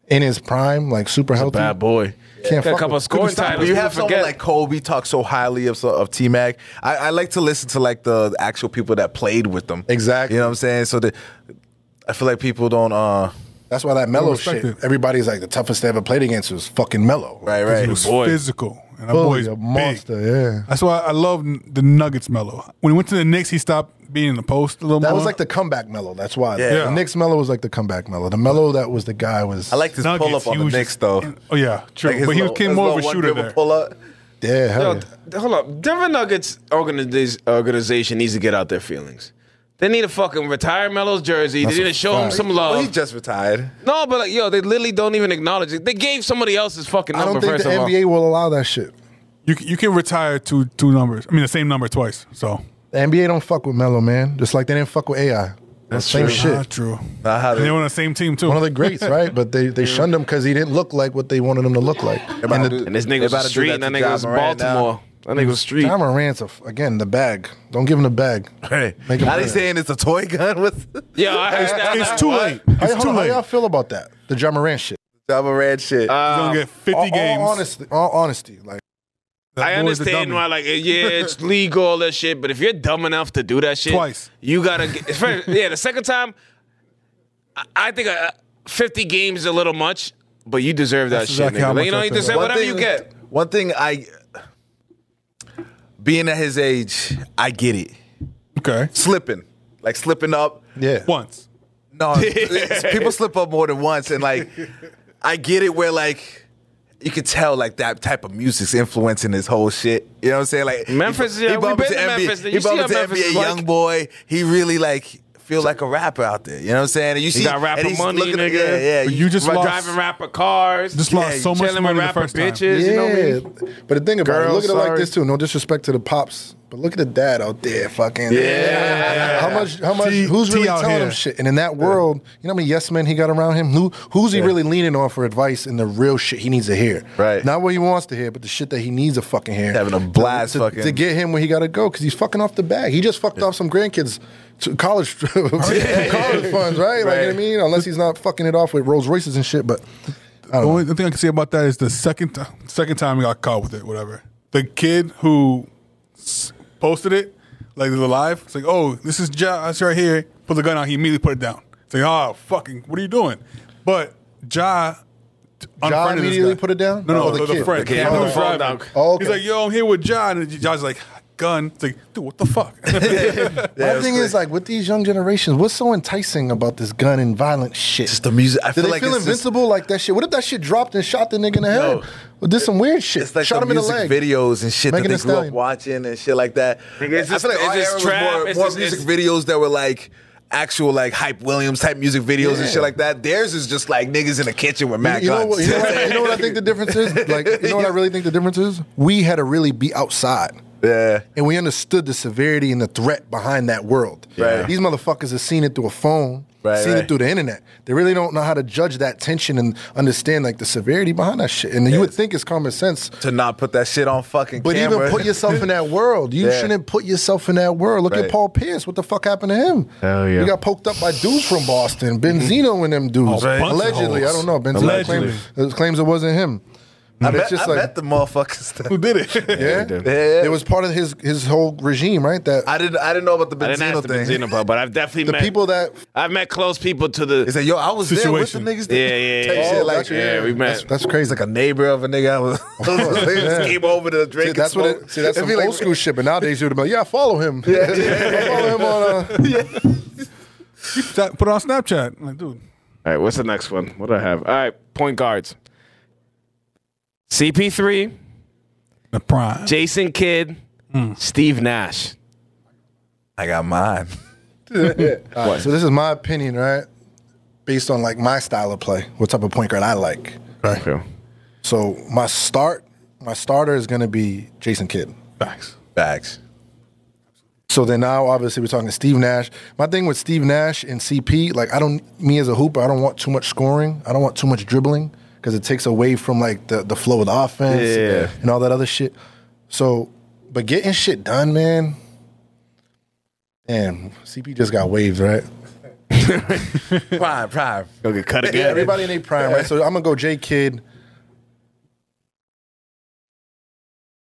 In his prime, like super healthy. Bad boy. Can't Got a fuck couple with- of scoring couldn't stop titles. When you People have someone forget. like Kobe talk so highly of T-Mac, I like to listen to like the actual people that played with them. Exactly. You know what I'm saying? So I feel like people don't. That's why that Melo respect shit, it. everybody's like, the toughest they ever played against was fucking Melo. Right. He was boy. physical. And that Bully, boy's a big. monster, yeah. That's why I love the Nuggets Melo. When he went to the Knicks, he stopped being in the post a little more. That was like the comeback Melo. That's why. Yeah. The Knicks Melo was like the comeback Melo. The Melo that was the guy was. I like this Nuggets, pull up on he the was Knicks just- though. Oh, yeah, true. Like his but he little- became his more of a little shooter one-dribble there. Pull up. Yeah, hell Yo, yeah. hold up. Denver Nuggets organization needs to get out their feelings. They need to fucking retire Melo's jersey. They need to show him some love. Well, he just retired. No, but they literally don't even acknowledge it. They gave somebody else's fucking number. I don't think the NBA will allow that shit. You can retire two numbers. I mean, the same number twice. So the NBA don't fuck with Melo, man. Just like they didn't fuck with AI. That's same true. shit. Not true. And they were on the same team too. One of the greats, right? But they shunned him because he didn't look like what they wanted him to look like. And this nigga was street, and that nigga was Baltimore. That nigga was street. Ja Morant's again the bag. Don't give him the bag. Hey, now they saying it's a toy gun with. Yeah, it's too late. It's too late. How y'all feel about that? The Ja Morant shit. Ja Morant shit. He's gonna get 50 games. All honesty, like. I understand why, it's legal, all that shit, but if you're dumb enough to do that shit, twice, you gotta get. The second time, I think 50 games is a little much, but you deserve that shit. Exactly you deserve whatever you get. One thing being at his age, I get it. Okay. Slipping up. Yeah. Once. No, people slip up more than once, and I get it where you could tell that type of music's influencing his whole shit. You know what I'm saying? Like Memphis, he bumped into Memphis. He bumped into NBA young boy. He really feel like a rapper out there. You know what I'm saying? And you see, got rapper money, nigga. Yeah. You just lost, driving rapper cars. Just lost so much money the first time. Bitches, yeah. You know what I mean? But the thing about it, look at it like this too. No disrespect to the pops, but look at the dad out there, fucking. Yeah. How much? Who's really telling him shit? And in that world, you know how many yes men he got around him? Who's he really leaning on for advice in the real shit he needs to hear? Right. Not what he wants to hear, but the shit that he needs to fucking hear. Having a blast, to get him where he got to go because he's fucking off the bag. He just fucked off some grandkids. College funds, right? Like, you know what I mean? Unless he's not fucking it off with Rolls Royces and shit. But the only thing I can say about that is the second time he got caught with it, whatever. The kid who posted it, it was alive. It's like, oh, this is Ja. That's right here. Put the gun out. He immediately put it down. It's like, oh, fucking, what are you doing? But Ja immediately put it down? No, the friend. The kid put the phone down. Oh, okay. He's like, yo, I'm here with Ja. And Ja's like, gun. It's like, dude, what the fuck? My thing is with these young generations, what's so enticing about this gun and violent shit? Just the music. I feel they feel invincible like that shit? What if that shit dropped and shot the nigga in the head? Well, did some weird shit. It's like shot the him in the music leg. videos and shit that they grew up watching and shit like that. I feel like our era was more music videos that were actual Hype Williams type music videos and shit like that. Theirs is just niggas in the kitchen with Mac guns. You know what I think the difference is? You know what I really think the difference is? We had to really be outside. Yeah. And we understood the severity and the threat behind that world. Right. These motherfuckers have seen it through a phone, it through the internet. They really don't know how to judge that tension and understand the severity behind that shit. And you would think it's common sense to not put that shit on fucking but camera. Even put yourself in that world. You shouldn't put yourself in that world. Look at Paul Pierce. What the fuck happened to him? Hell yeah. He got poked up by dudes from Boston. Benzino and them dudes. Allegedly. I don't know. Benzino claims it wasn't him. I met the motherfuckers who did it. Yeah? It was part of his whole regime, right? That I didn't know about the Benzino thing. Benzino part, but I've definitely met people that I've met close people to the. They said, "Yo, I was situation. there with the niggas." Yeah, we met. That's crazy. Like a neighbor of a nigga. I was came over to drink. That's what. That's some old school shit. But nowadays you'd be like, "Yeah, I follow him. I follow him on." Put it on Snapchat. I'm like, dude. All right, what's the next one? What do I have? All right, point guards. CP3, the prime, Jason Kidd, Steve Nash. I got mine. Right, so this is my opinion, right? Based on my style of play, what type of point guard I like. Right. Okay. So my starter is going to be Jason Kidd. Facts. So then now, obviously, we're talking Steve Nash. My thing with Steve Nash and CP, me as a hooper, I don't want too much scoring. I don't want too much dribbling. Because it takes away from the flow of the offense and all that other shit. So, but getting shit done, man. Damn, CP just got waived, right? Prime. Go get cut again. Yeah, everybody in their prime, right? So I'm gonna go J Kidd,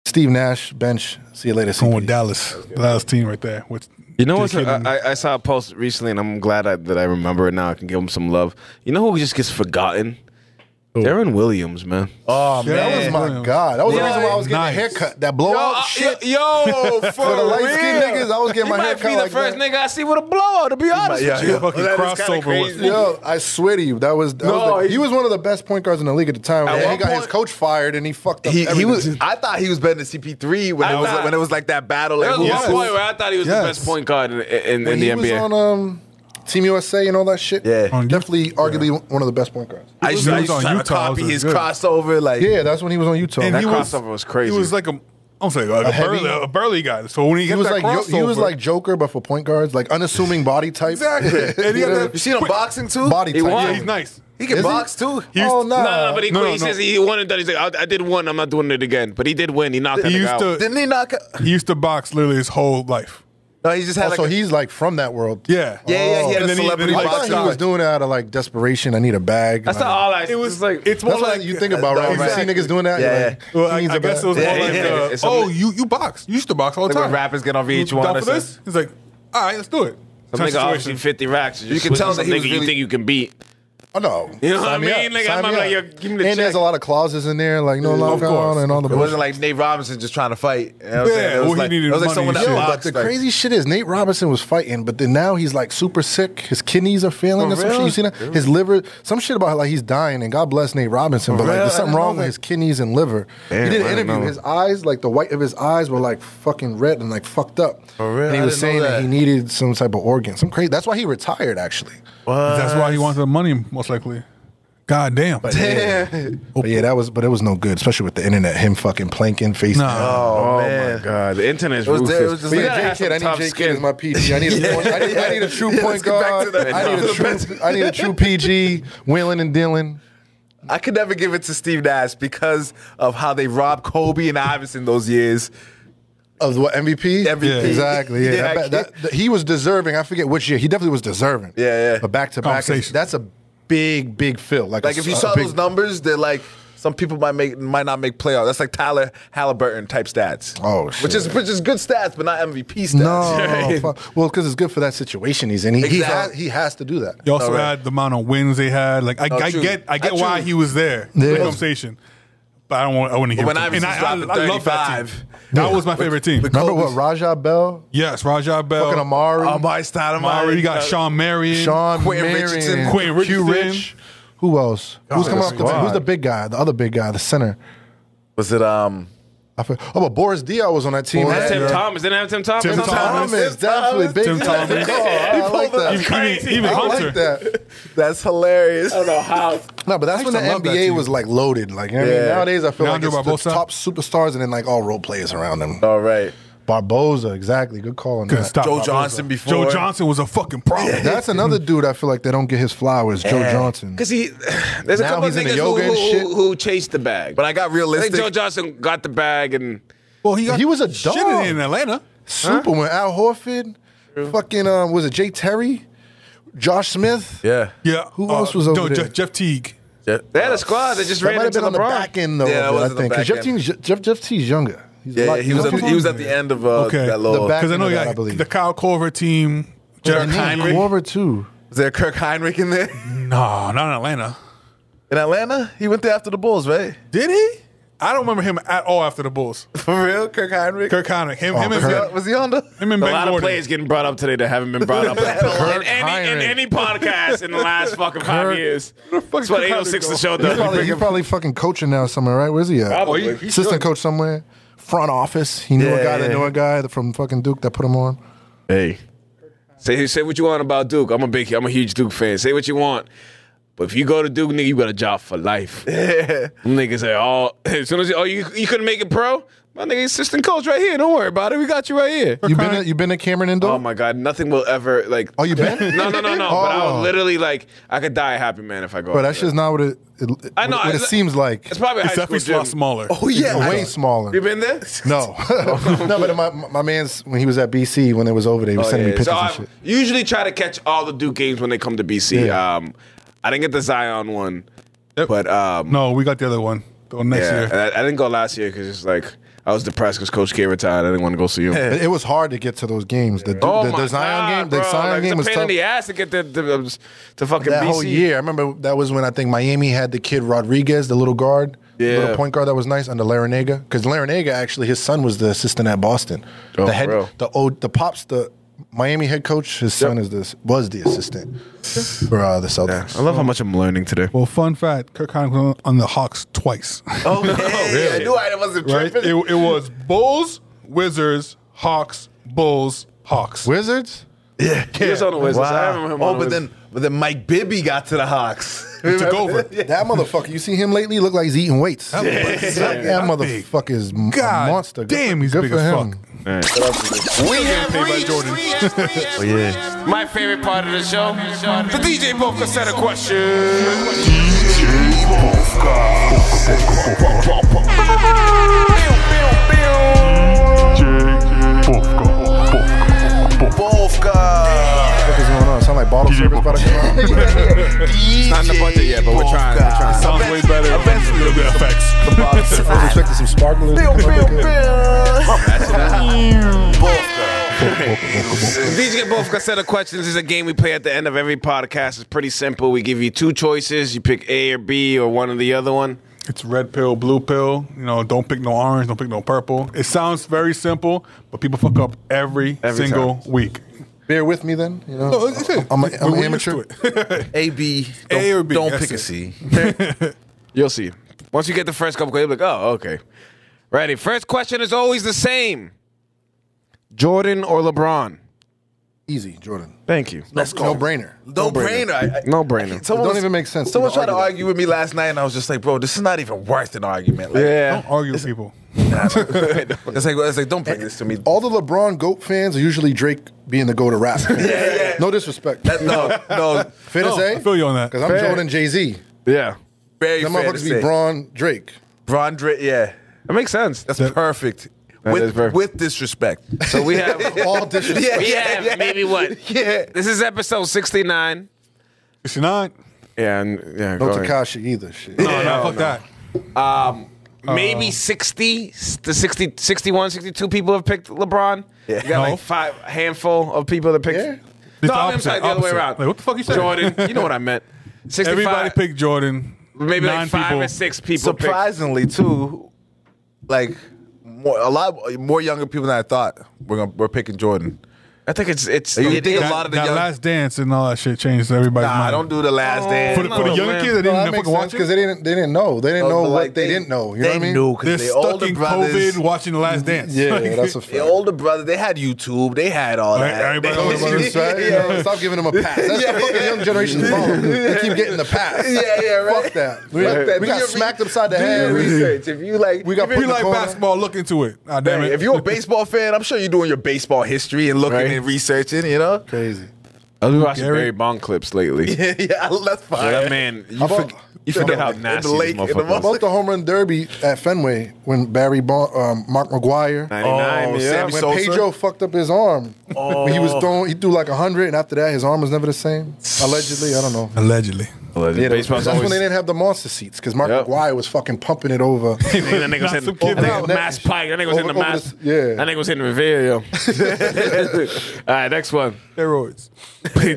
Steve Nash, bench. See you later. CP. Going with Dallas, Dallas team right there. You know what? I saw a post recently, and I'm glad that I remember it now. I can give him some love. You know who just gets forgotten? Darren Williams, man. Oh, Yeah, that was my God. That was the reason why I was getting Nice. a haircut. That blowout shit. Yo, For the light-skinned niggas, I was getting my might haircut be the like first that. nigga I see with a blowout, to be honest with you. Fucking That is kinda crossover crazy. was- Yo, I swear to you, that was he was one of the best point guards in the league at the time. At And he one got his point- coach fired and he fucked up He everything. was. I thought he was better than CP3 when it was like that battle. There Like, was who one was- point where I thought he was the Yes. best point guard in when the he NBA. was on Team USA and all that shit. Yeah. Definitely, arguably one of the best point guards. I used to on try to Utah, copy was his good. crossover. Like, Yeah, that's when he was on Utah. And That he was, crossover was crazy. He was like I'm saying like heavy- a burly guy. So when he He got was that like crossover, he was like Joker, but for point guards, like unassuming body type. exactly. And he had you seen him boxing too? Body type. yeah, he's nice. He can Is he? box too. He used- Oh no, No, but he No. says he won and done. He's like, I did one. I'm not doing it again. But he did win. He knocked that He nigga used out. to Didn't he knock? he used to box literally his whole life. No, he just had so like. he's like from that world. Yeah, Yeah, he had And a then he- celebrity then I he- thought box. he was doing it out of like desperation. I need a bag. That's Like, not all I. It was like it's more That's what like you think about, right? Exactly. You see niggas doing that. Yeah. You're like, Well, he I needs a guess bag. it was more Yeah, like, yeah. It's oh, something- you box. You used to box all the Like time. when rappers get on VH1 Down or for this? something. He's like, all right, let's do it. Some Kind nigga of offers you situation. 50 racks. You can tell that he was you really- think you can beat. Oh no, You know what I Sign me mean? up. Like, Sign I'm me like, up. yo, give me the And there's check. a lot of clauses in there, like no lock on and all the It wasn't bullshit. like Nate Robinson just trying to fight. You know what I'm Yeah, saying? It was well, he like, needed it was like money someone and that shit. But boxed. the like- crazy shit is Nate Robinson was fighting, but then now he's like super sick. His kidneys are failing or some shit. You seen that? His liver, some shit about like he's dying. And God bless Nate Robinson, but like there's something wrong with his kidneys and liver. Damn, He did I an didn't interview. know. His eyes, like the white of his eyes, were like fucking red and like fucked up. For real? And he I was didn't know saying that that. he needed some type of organ. Some crazy. That's why he retired actually. That's why he wanted the money, most likely. God damn. But yeah, it was no good, especially with the internet. Him fucking planking, facing. Oh my god, the internet is It was ruthless. there, it was just You like gotta have J-Kid, I some need tough J-Kid skin. as my PG. I need I need a true Yeah, point let's get back guard. to that. I need a true PG, Wheeling and dealing. I could never give it to Steve Nash because of how they robbed Kobe and Iverson those years. Of what, MVP? MVP. Yeah. Exactly, yeah. Yeah, I That- he was deserving. I forget which year. He definitely was deserving. Yeah, yeah. But back-to-back, Conversation. that's a big fill. Like Like if you saw those numbers, they're like some people might not make playoffs. That's like Tyler Halliburton type stats. Oh, shit. Which is good stats, but not MVP stats. No, Right? well, because it's good for that situation he's in. Exactly. He has to do that. You also All right. had the amount of wins they had. Like I true. get True. why he was there. Yeah. The conversation. But I wouldn't give When it to him. Iverson's dropping I love that 35. team. That was my favorite team. Remember what, Rajah Bell? Yes, Rajah Bell. Fucking Amari. Amari Stoudemire. Murray, you got Sean Marion. Sean Quentin Marion, Richardson. Quentin Q Richardson. Rich. Who else? Who's coming off the bench? squad. Who's the big guy? The other big guy, the center. Was it But Boris Diaw was on that team. That's Yeah. Tim Thomas. Didn't have Tim Thomas. Tim on Thomas. that? Definitely big. Tim Thomas. Oh, I like that. Even I Hunter. like that. That's hilarious. I don't know how. No, but that's when the used to love that NBA team. was like loaded. Like, you know what I mean? Yeah. Nowadays, I feel like Leandro it's the Barbosa? top superstars and then like all role players around them. All right. Barboza, exactly. Good call on Couldn't that. stop Joe Barbosa. Johnson before. Joe Johnson was a fucking problem. That's another dude I feel like they don't get his flowers. Joe Johnson. Because there's a Now couple of he's into niggas yoga and shit. who chased the bag. But I got I think realistic. Joe Johnson got the bag and Well, he was a shit dog. in Atlanta. Super when Al Horford, fucking was it Jay Terry, Josh Smith? Yeah. Yeah. Who else was over there? Jeff Teague. they had a squad that just That ran might have into been on the LeBron. back end though. Yeah, that of it, was I on the think back because Jeff T's younger. He's a Yeah, lot- he was at the end of Okay. that little. The back- Because I know you I got believe. the Kyle Korver team. Jared And then Heinrich. Korver too. Was there Kirk Heinrich in there? No, not in Atlanta. In Atlanta? He went there after the Bulls, right? Did he? I don't remember him at all after the Bulls. For real? Kirk Heinrich? Kirk Heinrich. Him and Kirk. Was he on the? him and A Ben lot Gordon. of players getting brought up today that haven't been brought up in any podcast in the last fucking 5 years. That's what 806 the show does. He's probably fucking coaching now somewhere, right? Where's he at? Probably. Assistant coach somewhere. Front office. He knew a guy that knew a guy from fucking Duke that put him on. Hey, say what you want about Duke. I'm a huge Duke fan. Say what you want. But if you go to Duke, nigga, you got a job for life. Them niggas say, as soon as you couldn't make it pro, my nigga, assistant coach right here. Don't worry about it. We got you right here. You been to Cameron Indoor? Oh my God, nothing will ever like. Oh, you been? No. But I Oh. would literally like, I could die a happy man if I go. Bro, up that's there. just not what it I know, what it it's- seems like. It's probably a It's high school definitely a lot gym. smaller. Oh, yeah. Way smaller. You been there? No. No, but my man's, when he was at BC, when it was over there, he was sending me pictures So and I shit. usually try to catch all the Duke games when they come to BC. Yeah. I didn't get the Zion one, Yep. but No, we got the other one. The one next yeah, year. and I didn't go last year because it's like I was depressed because Coach K retired. I didn't want to go see him. It was hard to get to those games. The Zion game, the Zion game was tough. Pain in the ass to get to fucking that BC. whole year. I remember that was when I think Miami had the kid Rodriguez, the little guard, little point guard that was nice under Larinaga. Because Larinaga actually, his son was the assistant at Boston. Oh, the Miami head coach, his son was the assistant for the Celtics. I love how much I'm learning today. Well, fun fact: Kirk Cousins was on the Hawks twice. Oh, really? I knew I wasn't Right? tripping. It was Bulls, Wizards, Hawks, Bulls, Hawks. Wizards? Yeah, he was on the Wizards. I Wow. remember him. On the But then Mike Bibby got to the Hawks. He took over. That motherfucker, you see him lately? Look like he's eating weights. That motherfucker is a God monster. damn, he's Good big for as him. fuck. We have reached. Oh, yeah. My favorite part of the show, the DJ Bofka set a question. What is going on? Sound like bottle service about to come out? It's not in the budget yet, but we're trying. Sounds way better. Eventually, it'll be effects. I was expecting some sparklers. DJ Bofka set of questions is a game we play at the end of every podcast. It's pretty simple. We give you two choices. You pick A or B or one or the other one. It's red pill, blue pill. You know, don't pick no orange, don't pick no purple. It sounds very simple, but people fuck up every single week. Bear with me then. You know, No, it's it. I'm an We're used amateur. to it. A, B. A or B, Don't that's pick a it. C. You'll see. Once you get the first couple, you'll be like, oh, okay. Ready. First question is always the same. Jordan or LeBron? Easy, Jordan. Thank you. Let's go. No brainer. No brainer. No brainer. It don't even make sense. Someone to tried to argue argue with me last night, and I was just like, bro, this is not even worth an argument. Like, Yeah. Don't argue with people. It's like, don't bring this to me. all the LeBron GOAT fans are usually Drake being the GOAT of rap. No disrespect. No, Fair to say? I feel you on that. Because I'm Jordan Jay-Z. Yeah. very Them fair to motherfuckers be say. Braun Drake. Braun Drake, yeah. That makes sense. That's perfect. is perfect. With disrespect. So we have All disrespect. we have maybe what? Yeah. This is episode 69. 69? Yeah, No go ahead. Takashi either. Shit. No, fuck that. Maybe 60, the 60, 61, 62 people have picked LeBron. Yeah. You got No. like a handful of people that picked. Yeah. It's No, the I'm opposite, sorry, the other way opposite. around. Like, what the fuck you said? Jordan, you know what I meant. 65, Everybody picked Jordan. maybe 9 like 5 people. or 6 people picked. Surprisingly, too, like a lot more younger people than I thought we're picking Jordan. I think it's You think a lot of the that young Last Dance and all that shit changed everybody's Nah, mind. don't do the last dance. For the younger man. kids that No, didn't that fucking makes watch sense it, because they didn't know. They didn't know But, what like, they didn't know. You know what I mean? Knew they're because the stuck older in brothers. COVID watching The Last Dance. Yeah, that's a fact. The older brother, they had YouTube, they had all Right, that. everybody Oh, knows but it's right. You know, stop giving them a pass. That's the fucking young generation's problem. They keep getting the pass. Yeah, right. Fuck that. Fuck that. We Do got your smacked upside the Do your head. research. If you like, We got If put you in the like corner. basketball, look into it. Ah, damn it. if you're a baseball fan, I'm sure you're doing your baseball history and looking Right. and researching. You know, Crazy. I've been watching Gary? Barry Bond clips lately. yeah, that's fine. Yeah, that man, you, about- you forget how in the nasty lake, this in the motherfucker About the home run derby at Fenway when Barry Bond, Mark McGuire, 99, yeah. Sammy when Sosa. Pedro fucked up his arm. When he was throwing, he threw like 100, and after that, his arm was never the same. Allegedly, I don't know. Allegedly. Yeah, Baseball's that's when always. they didn't have the monster seats because Mark Yep. McGuire was fucking pumping it over. That nigga was Not hitting, some kid that nigga now. was Mass Pike. That nigga was hitting the Over Mass. the- yeah. That nigga was hitting Revere, yo. All right, next one. Steroids.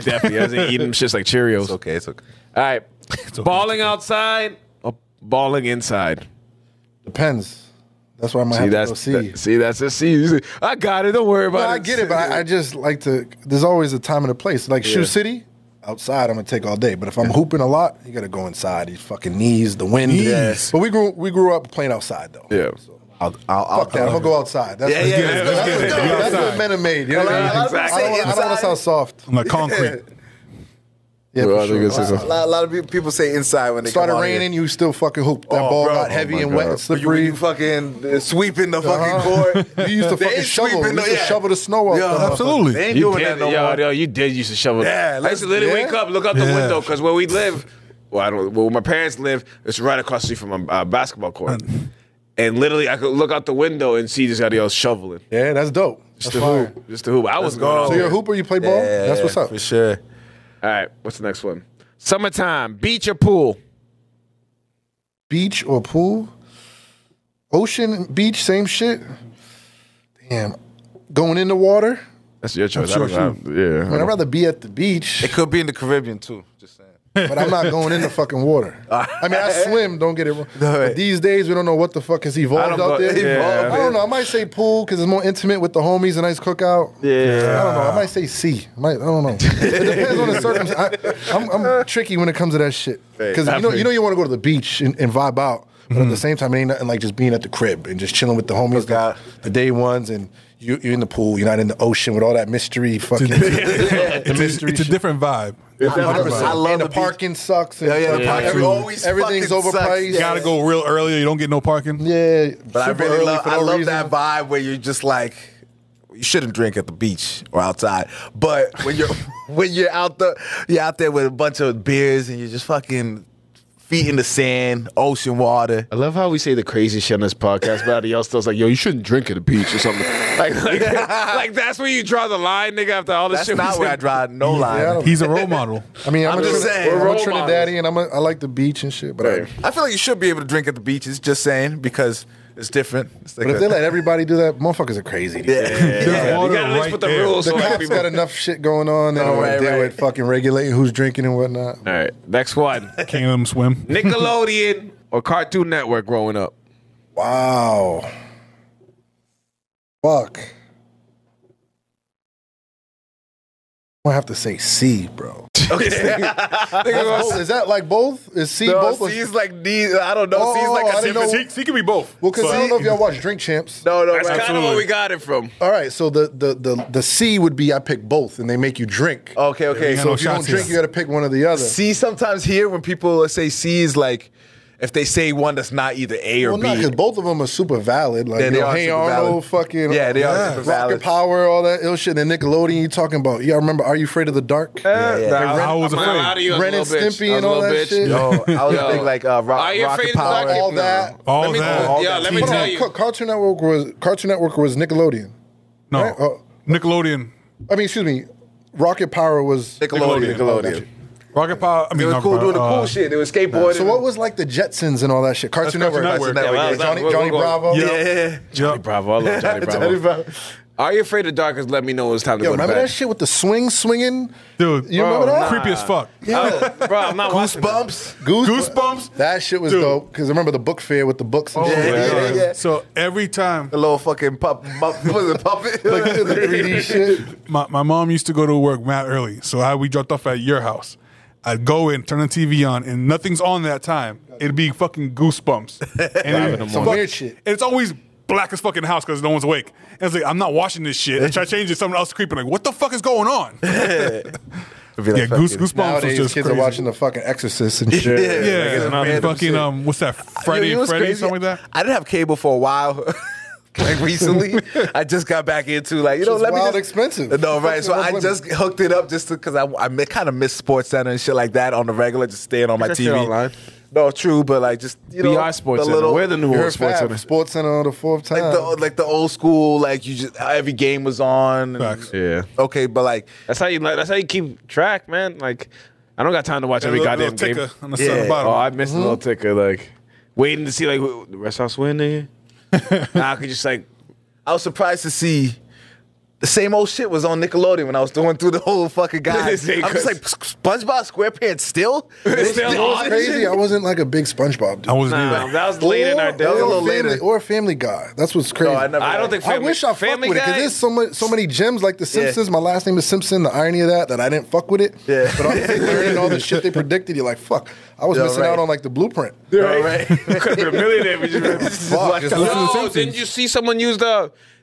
Definitely. I was eating shits like Cheerios. It's okay. It's okay. All right. Balling outside or balling inside? Depends. That's why I might See, have to that's go see. that's a C. You see, I got it. Don't worry about No, it. I get it, but I just like to. There's always a time and a place. Like Shoe City, outside I'm gonna take all day. But if I'm hooping a lot, you gotta go inside. These fucking knees, the wind. Yes. But we grew up playing outside though. Yeah. I'll Fuck that. I'm gonna go outside. That's, Yeah, yeah, let's get it. that's Outside. what men are made. You know what I mean? Exactly. I don't want to sound soft. I'm like concrete. Yeah, Well, I for think sure. it's just A lot of people say inside when they Started come out raining, you still fucking hooped. That ball bro. got heavy my and wet God. and Here. You, slippery. you fucking sweeping the fucking Uh-huh. court. You used to They fucking ain't shovel. sweeping You used to yeah. shovel the snow out. Yeah. there. Absolutely. They ain't You doing did, that no more. yo, you did used to shovel. Yeah, I used to literally yeah. wake up, look out the Yeah. window, because where we live, well, I don't. Where my parents live, it's right across the street from a basketball court, and literally I could look out the window and see just everybody else shoveling. Yeah, that's dope. Just That's to fire. hoop, just to hoop. I was go. going on. So you're a hooper, you play ball? Yeah, That's what's up. for sure. All right, what's the next one? Summertime, beach or pool? Beach or pool? Ocean, beach, same shit. Damn. Going in the water? That's your choice. Sure, Yeah. Man, I'd rather be at the beach. It could be in the Caribbean too. Just saying. But I'm not going in the fucking water. I mean, I swim, don't get it wrong. But these days, we don't know what the fuck has evolved out there. I don't know. I might say pool because it's more intimate with the homies, a nice cookout. Yeah. I don't know. I might say sea. I don't know. It depends on the circumstance. I'm tricky when it comes to that shit. Because you want to go to the beach and vibe out. But at the same time, it ain't nothing like just being at the crib and just chilling with the homies, the day ones, and you're in the pool. You're not in the ocean with all that mystery fucking. It's a different vibe. 100%. I love and the parking sucks. And everything's fucking overpriced. You gotta go real early. You don't get no parking. Yeah, But I really love reason. that vibe where you're just like, you shouldn't drink at the beach or outside. But when you're out there with a bunch of beers and you're just fucking feet in the sand, ocean water. I love how we say the crazy shit on this podcast, but y'all still's like, yo, you shouldn't drink at the beach or something. Like that's where you draw the line, nigga. After all this That's shit, not where I draw no line. Yeah, He's a role model. I mean, I'm just saying. I'm We're a role Trinidadian, and I like the beach and shit. But I feel like you should be able to drink at the beaches. Just saying because it's different. It's like if they let everybody do that, motherfuckers are crazy. you gotta at least put the rules. The So cops got enough shit going on. They don't want to deal with fucking regulating who's drinking and whatnot. All right, next one. Can't let him swim. Nickelodeon or Cartoon Network growing up? Wow. Fuck. I have to say C, bro. Okay. Is that like both? Is C both? C's like D. I don't know. C's like I a didn't know. different. He can be both. Well, because I don't know if y'all watch Drink Champs. No, That's right. kind of where we got it from. All right, so the C would be I pick both, and they make you drink. Okay. So if you don't drink, you got to pick one or the other. C sometimes here when people say C is like if they say one that's not either A or Well, B. not because both of them are super valid. Like, Yeah, they are Hey super Arnold, valid. fucking Yeah, they are super valid. Rocket Power, all that ill shit. And Nickelodeon, you talking about? Yeah, I remember. Are You Afraid of the Dark? I was afraid. Ren and Stimpy and all that shit. Yo, I was big like Are You Afraid Rocket of the Dark? Power. All that. All that. Yeah, let me Hold tell on, you. Cartoon Network was Nickelodeon. No. Right? Oh. Nickelodeon. I mean, excuse me. Rocket Power was Nickelodeon. Rocket Power. I They mean, was not cool doing the Rocket- cool shit. They was skateboarding. So what was like the Jetsons and all that shit? Cartoon That's Network. Cartoon Network. Yeah, Johnny we'll go- Bravo. Yeah. Johnny Bravo. I love Johnny Bravo. Are You Afraid of the Dark? Is let me know it's time to Yo, go to remember bed. that shit with the swinging? Dude, You remember that? creepy as fuck. Bro, I'm not watching that. Goosebumps. That shit was Dude. dope because I remember the book fair with the books and shit. Yeah. So every time The little fucking puppet. Like the 3D shit. my mom used to go to work mad early, so we dropped off at your house. I'd go in, turn the TV on, and nothing's on that time. It'd be fucking Goosebumps. And Some weird shit. And it's always black as fucking house because no one's awake. And it's like, I'm not watching this shit. I try to change it, someone else creeping. Like, what the fuck is going on? Goosebumps Nowadays, was just kids crazy. are watching the fucking Exorcist and shit. Yeah, random fucking shit. what's that? Friday You and know what's Freddy, crazy? something like that. I didn't have cable for a while. Like recently, I just got back into like It's let me wild just, expensive. No, right. So I Fucking just hooked it up just because I kind of miss Sports Center and shit like that on the regular, just staying on my That shit TV. online. No, true, but like just BR Sports Center. We're the new You heard Sports Fab, Center. Sports Center on the fourth time. like the old school, like you just every game was on. and- Facts. Yeah. Okay, but like That's how you keep track, man. Like, I don't got time to watch every Little goddamn game. ticker on the side of the Yeah. bottom. Oh, I missed the little ticker. Like, waiting to see like the Red Sox win, nigga. Now I could just like. I was surprised to see the same old shit was on Nickelodeon when I was going through the whole fucking guide. I'm just like, SpongeBob SquarePants still? It's still You know what's on? crazy? I wasn't like a big SpongeBob dude. I wasn't Nah, either. that was late in our day. That was a little Family, later. or Family Guy. That's what's crazy. No, I never. I don't think I Family, wish I fucked Family with it because Guy. there's so many gems like The Simpsons. My last name is Simpson. The irony of that I didn't fuck with it. Yeah. But honestly, learning all the shit they predicted, you're like, fuck. I was Yo, missing right. out on like the blueprint. Right. Could have been a millionaire. But just Fuck. Just listen to The Yo, Simpsons. didn't you see someone use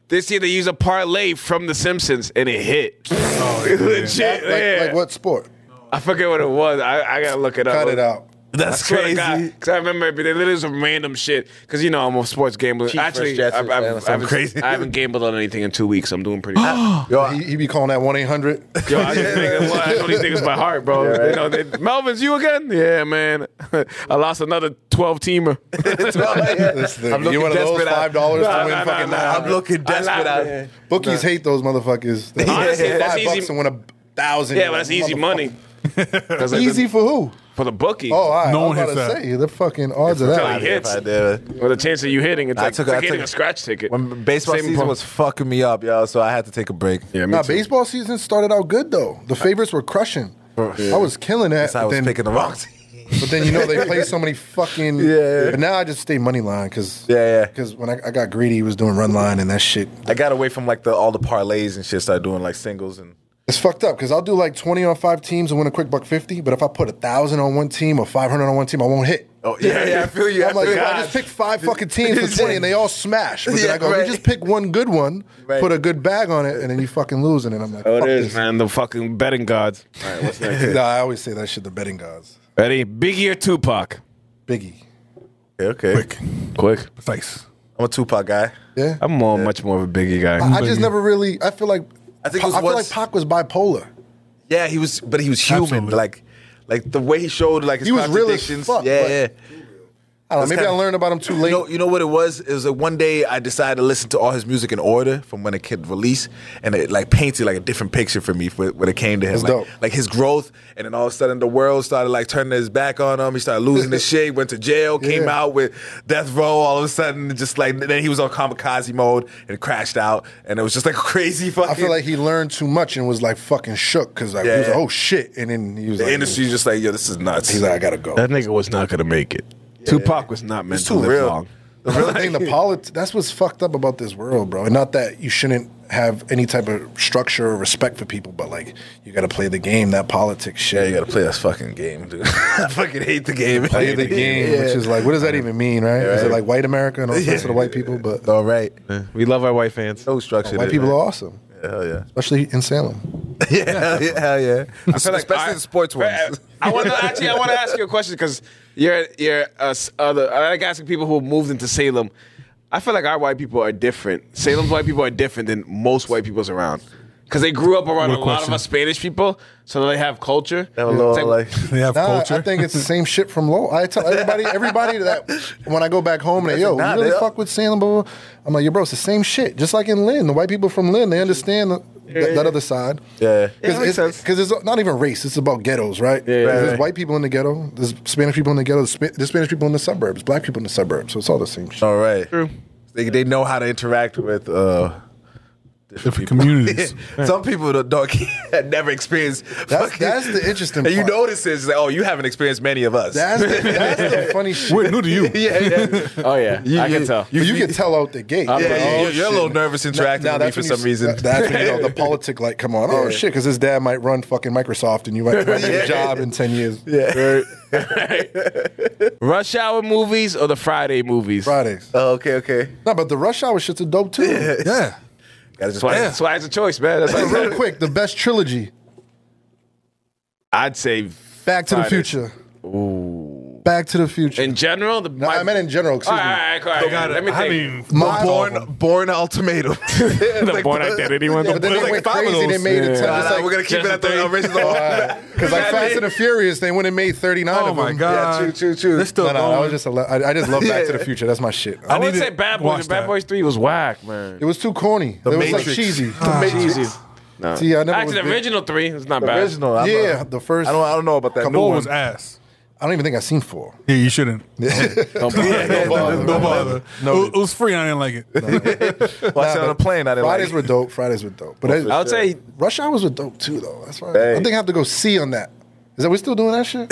this year? They used a parlay from The Simpsons and it hit. Legit. Like what sport? I forget what it was. I gotta look it up. Cut it out. That's I swear to crazy. God, because I remember they literally some random shit. Because you know I'm a sports gambler. Chiefs Actually, versus Jets I or something crazy. haven't gambled on anything in 2 weeks. I'm doing pretty good. Yo, He be calling that 1-800. Yo, I know these niggas by heart, bro. You know, Melvin's you again? Yeah, man. I lost another 12-teamer. This thing. I'm looking You one of those desperate out. $5 to Nah, win nah, fucking nah, nine. I'm looking desperate out Yeah. here. Bookies hate those motherfuckers. Honestly, that's $5 easy. to win 1,000. Yeah, but that's easy money. Easy for who? For the bookie. Oh, all right. No I one was hits about to that. say the fucking odds of Until that. he hits. I did. With a chance of you hitting, it's like getting a scratch ticket. When baseball Same season po- was fucking me up, yo, so I had to take a break. Yeah, me Nah, too. baseball season started out good though. The favorites were crushing. I was killing that. That's how I was then- picking the wrong team. But then they play so many fucking. Yeah. But now I just stay money line because Yeah. because when I got greedy, he was doing run line and that shit. I got away from like all the parlays and shit. Started doing like singles and. It's fucked up because I'll do like 20 on 5 teams and win a quick $150. But if I put 1,000 on one team or 500 on one team, I won't hit. Oh yeah, I feel you. I'm like, feel if you. I just pick 5 fucking teams for 20 and they all smash. But then I go, right. you just pick one good one, Right. put a good bag on it, and then you fucking lose. And then I'm like, Oh, fuck it is, this. man. The fucking betting gods. All right, what's next? Nah, I always say that shit, the betting gods. Ready? Biggie or Tupac? Biggie. Okay. Quick. Precise. I'm a Tupac guy. Yeah. I'm much more of a Biggie guy. I just never really, I feel like, I think I it was feel like once- Pac was bipolar. Yeah, he was, but he was human. Absolutely. Like the way he showed like his He was real as contradictions. fuck, yeah, but- yeah. I don't know, That's maybe I kinda- learned about him too late. You know what it was? It was like one day I decided to listen to all his music in order from when it could release, and it like painted like a different picture for me when it came to him. That's like, dope. like his growth, and then all of a sudden the world started like turning his back on him. He started losing his shit. Went to jail. Came Yeah. out with death row. All of a sudden, just like then he was on kamikaze mode and crashed out, and it was just like a crazy fucking. I feel like he learned too much and was like fucking shook because like, he was Yeah. like, oh shit. And then he was the like, industry's just like, yo, this is nuts. he's like, I gotta go. That nigga was not gonna make it. Tupac was not meant It's to too live real. long. The real thing, the politics, that's what's fucked up about this world, bro. And not that you shouldn't have any type of structure or respect for people, but like, you gotta play the game, that politics shit. Yeah, you gotta play that fucking game, dude. I fucking hate the game. Play the game, Yeah. which is like, what does that even mean, right? Is it right. like white America and all sorts of the white people? But All right. We love our white fans. No structure. white people are awesome, Hell yeah. especially in Salem. Yeah, hell yeah. I feel like Especially the sports ones. I want to ask you a question because you're other. I like asking people who moved into Salem. I feel like our white people are different. Salem's white people are different than most white people's around because they grew up around Good a lot of question. us Spanish people, so they have culture. Have a little, It's like, They have Nah, culture. I think it's the same shit from Lowell. I tell everybody that when I go back home, they yo, Nah, you really they- fuck with Salem, blah, blah. I'm like, yo, bro, it's the same shit. Just like in Lynn, the white people from Lynn, they understand that other side. Yeah. Because it's not even race; it's about ghettos, right? There's right. white people in the ghetto, there's Spanish people in the ghetto, there's Spanish people in the suburbs, black people in the suburbs. So it's all the same shit. All right. True. They know how to interact with Different communities. Some people don't never experienced. That's the interesting And you part. notice this, like, oh, you haven't experienced many of us. That's the funny shit. We're new to you. yeah. Oh yeah, I can tell. You can tell out the gate. I'm Like, like, oh, you're a little nervous interacting with me that's for when some reason. That's when you know the politic like come on. Oh shit, because his dad might run fucking Microsoft and you might run a job in 10 years. Yeah. Rush Hour movies or the Friday movies? Fridays. Oh, okay. No, but the rush hour shit's a dope too. Yeah. Gotta just That's why it's a choice, man. That's Hey, why real quick, the best trilogy. I'd say Back to the Fridays. Future. Ooh. Back to the Future. in general. No, I meant in general. Excuse All me. right, all right. Let me I think. mean, Born Ultimatum. The Born Identity one. Yeah, but then they like went 5 of crazy. They those. made it. Nah, It's nah, like, we're gonna keep it at the original. because like Fast and the Furious, they went and made 39 oh of my them. God. true. They're still No, I going. was just I just love Back to the Future. That's my shit. I would need say to Bad watch Boys. Bad that. Boys 3 was whack, man. It was too corny. It was like Matrix. cheesy. Cheesy. No. See, I never Actually, was the big- original 3 is not bad. Original. I'm Yeah, not- the first. I don't know about that new Four one. was ass. I don't even think I've seen 4. Yeah, you shouldn't. Don't bother. No bother. No. It was free. I didn't like it. Watch it on a plane. I didn't Fridays like were dope. Fridays were dope. But I would say Rush Hours were dope too, though. That's right. Hey. I think I have to go see on that. Is that we still doing that shit?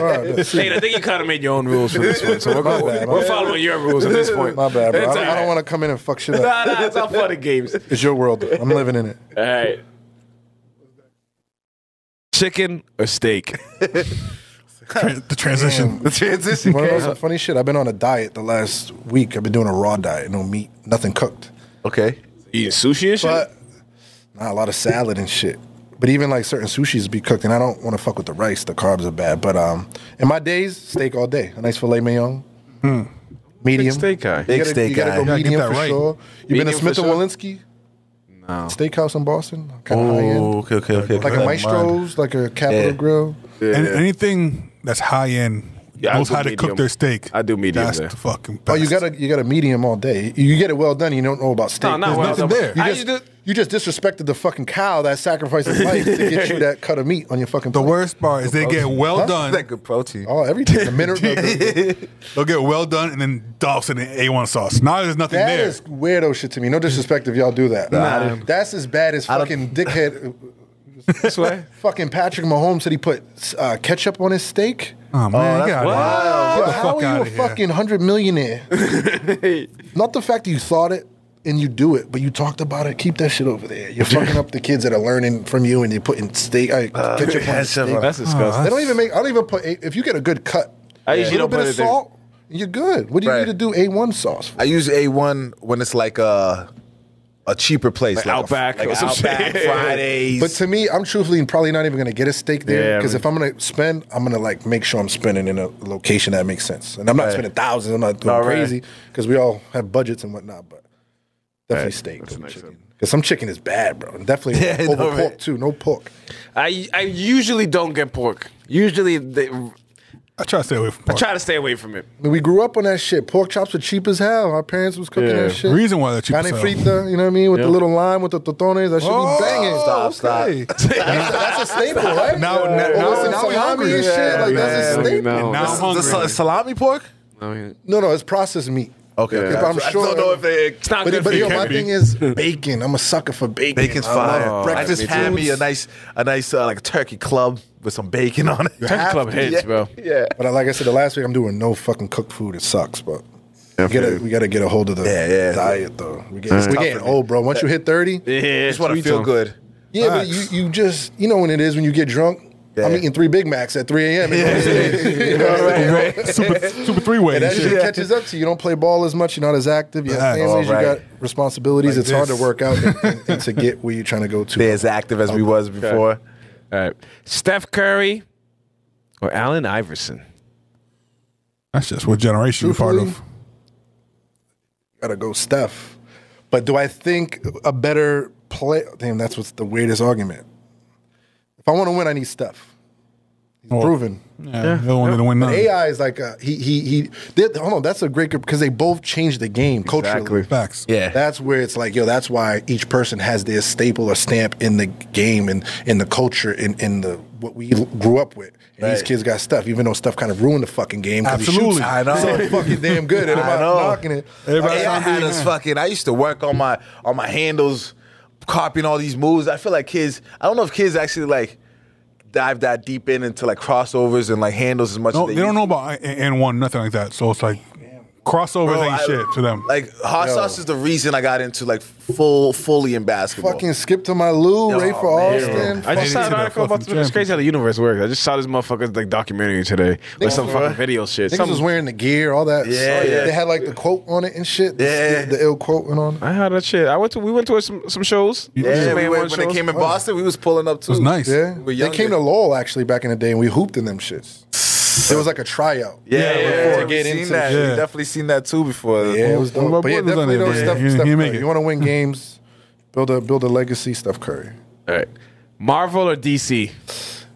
All right, let's see. Hey, I think you kind of made your own rules for this one, so we're following your rules at this point. My bad, bro. It's I all right. don't want to come in and fuck shit up. Nah, it's all fun and games. It's your world. Though. I'm living in it. All right. Chicken or steak? The transition. the transition. Want to know some funny shit? I've been on a diet the last week. I've been doing a raw diet, no meat, nothing cooked. Okay. Eating sushi and shit? But not a lot of salad and shit. But even like certain sushis be cooked, and I don't want to fuck with the rice. The carbs are bad. But in my days, steak all day. A nice filet mignon, medium. Steak guy. Big You gotta steak go guy. Gotta get medium that for right. sure. You been to Medium Smith for and sure? Walensky? No. Steakhouse in Boston, kind of high end. Okay. Like a Maestro's, like a Capitol Yeah. Grill. And anything that's high end knows how to cook their steak. I do medium. That's there. the fucking best. Oh, you got a medium all day. You get it well done. You don't know about steak. No, not There's well nothing done. there. You just disrespected the fucking cow that sacrificed its life to get you that cut of meat on your fucking The plate. worst part is they get well done. That good protein. Oh, everything. The mineral. They'll get well done and then douse it in A1 sauce. Now there's nothing That there. is weirdo shit to me. No disrespect if y'all do that. That's as bad as fucking dickhead. This way. Fucking Patrick Mahomes said he put ketchup on his steak. Oh man, get out of here. Yo, Get the how fuck are you out a of here. fucking 100 millionaire? Not the fact that you thought it and you do it, but you talked about it. Keep that shit over there. You're fucking up the kids that are learning from you, and you're putting steak ketchup on the steak. That's disgusting. They don't even make. I don't even put. If you get a good cut, I a usually little don't bit put of it there. salt, you're good. What do you Right. need to do A1 sauce for? I use A1 when it's like a cheaper place, Like Outback like or some Outback shit. Fridays. But to me, I'm truthfully probably not even gonna get a steak there Yeah, because I if I'm gonna spend, I'm gonna like make sure I'm spending in a location that makes sense. And I'm not Right. spending thousands. I'm not doing All right. crazy because we all have budgets and whatnot. But definitely steak over chicken because some chicken is bad, bro. And definitely Yeah, over no, pork right. too. No pork. I usually don't get pork. Usually, I try to stay away from I pork. try to stay away from it. I mean, we grew up on that shit. Pork chops were cheap as hell. Our parents was cooking Yeah. that shit. The reason why they're cheap as Carne hell. frita, you know what I mean, with the little lime, with the totones, that should be banging. Stop. Okay. That's a staple, right? Now we salami hungry. and shit. Like that's a staple. now- Now I'm hungry. The salami pork? No, it's processed meat. Okay. If I'm I sure. don't know if It's not good But for you. yo, my thing is bacon. I'm a sucker for bacon. bacon's I fine. love I just breakfast had me a foods. nice like turkey club with some bacon on it. Turkey Club hits, bro. Yeah. But like I said, the last week I'm doing no fucking cooked food. It sucks, but we gotta get a hold of the diet though. We're getting old, bro. Once you hit 30, Yeah, Just want to feel good. yeah, but you just when it is when you get drunk. Yeah. I'm eating 3 Big Macs at 3 a.m. Super three-way And and that shit shit. catches up to you. You don't play ball as much. You're not as active. You have Facts. families. All right. You got responsibilities. Like it's hard to this. work out and to get where you're trying to go to. They're as active as we was before. All right. Steph Curry or Allen Iverson? That's just what generation you're part of. Gotta go Steph. But do I think a better play? Damn, that's what's the weirdest argument. If I want to win, I need Steph. He's proven. Yeah, the one didn't win But none. AI is like hold on, that's a great group because they both changed the game culturally. Facts. Yeah. That's where it's like, yo, that's why each person has their staple or stamp in the game and in the culture in the what we grew up with. And these kids got Steph, even though Steph kind of ruined the fucking game. 'Cause he Absolutely. shoots I know. so fucking damn good. And I'm I not know. knocking it. Everybody AI sound had big, us man. fucking. I used to work on my handles, copying all these moves. I feel like kids. I don't know if kids actually like dive that deep into like crossovers and like handles as much. No, as they don't used know to. about N1, nothing like that. So it's like crossovers Bro, ain't shit to them. Like hot sauce is the reason I got into like fully in basketball. Fucking skip to my Lou, Ray for man. Austin. I just saw an to the article about fucking it's crazy how the universe works. I just saw this motherfucker's like documentary today with some fucking video shit. Niggas was wearing the gear, all that. Yeah, yeah. They had like the quote on it and shit. Yeah. The ill quote went on. I had that shit. We went to some shows. Yeah, Some we Man went, One when they shows. came in Boston, we was pulling up too. It was nice. Yeah. were They younger. came to Lowell actually back in the day and we hooped in them shits. It was like a tryout. Yeah, to we get seen into that. shit. We definitely seen that too before. Yeah, it was One of my dope. But yeah, boys was on definitely there, know man. Steph, He Steph make Curry. it. You want to win games, build a legacy, Steph Curry. All right. Marvel or DC?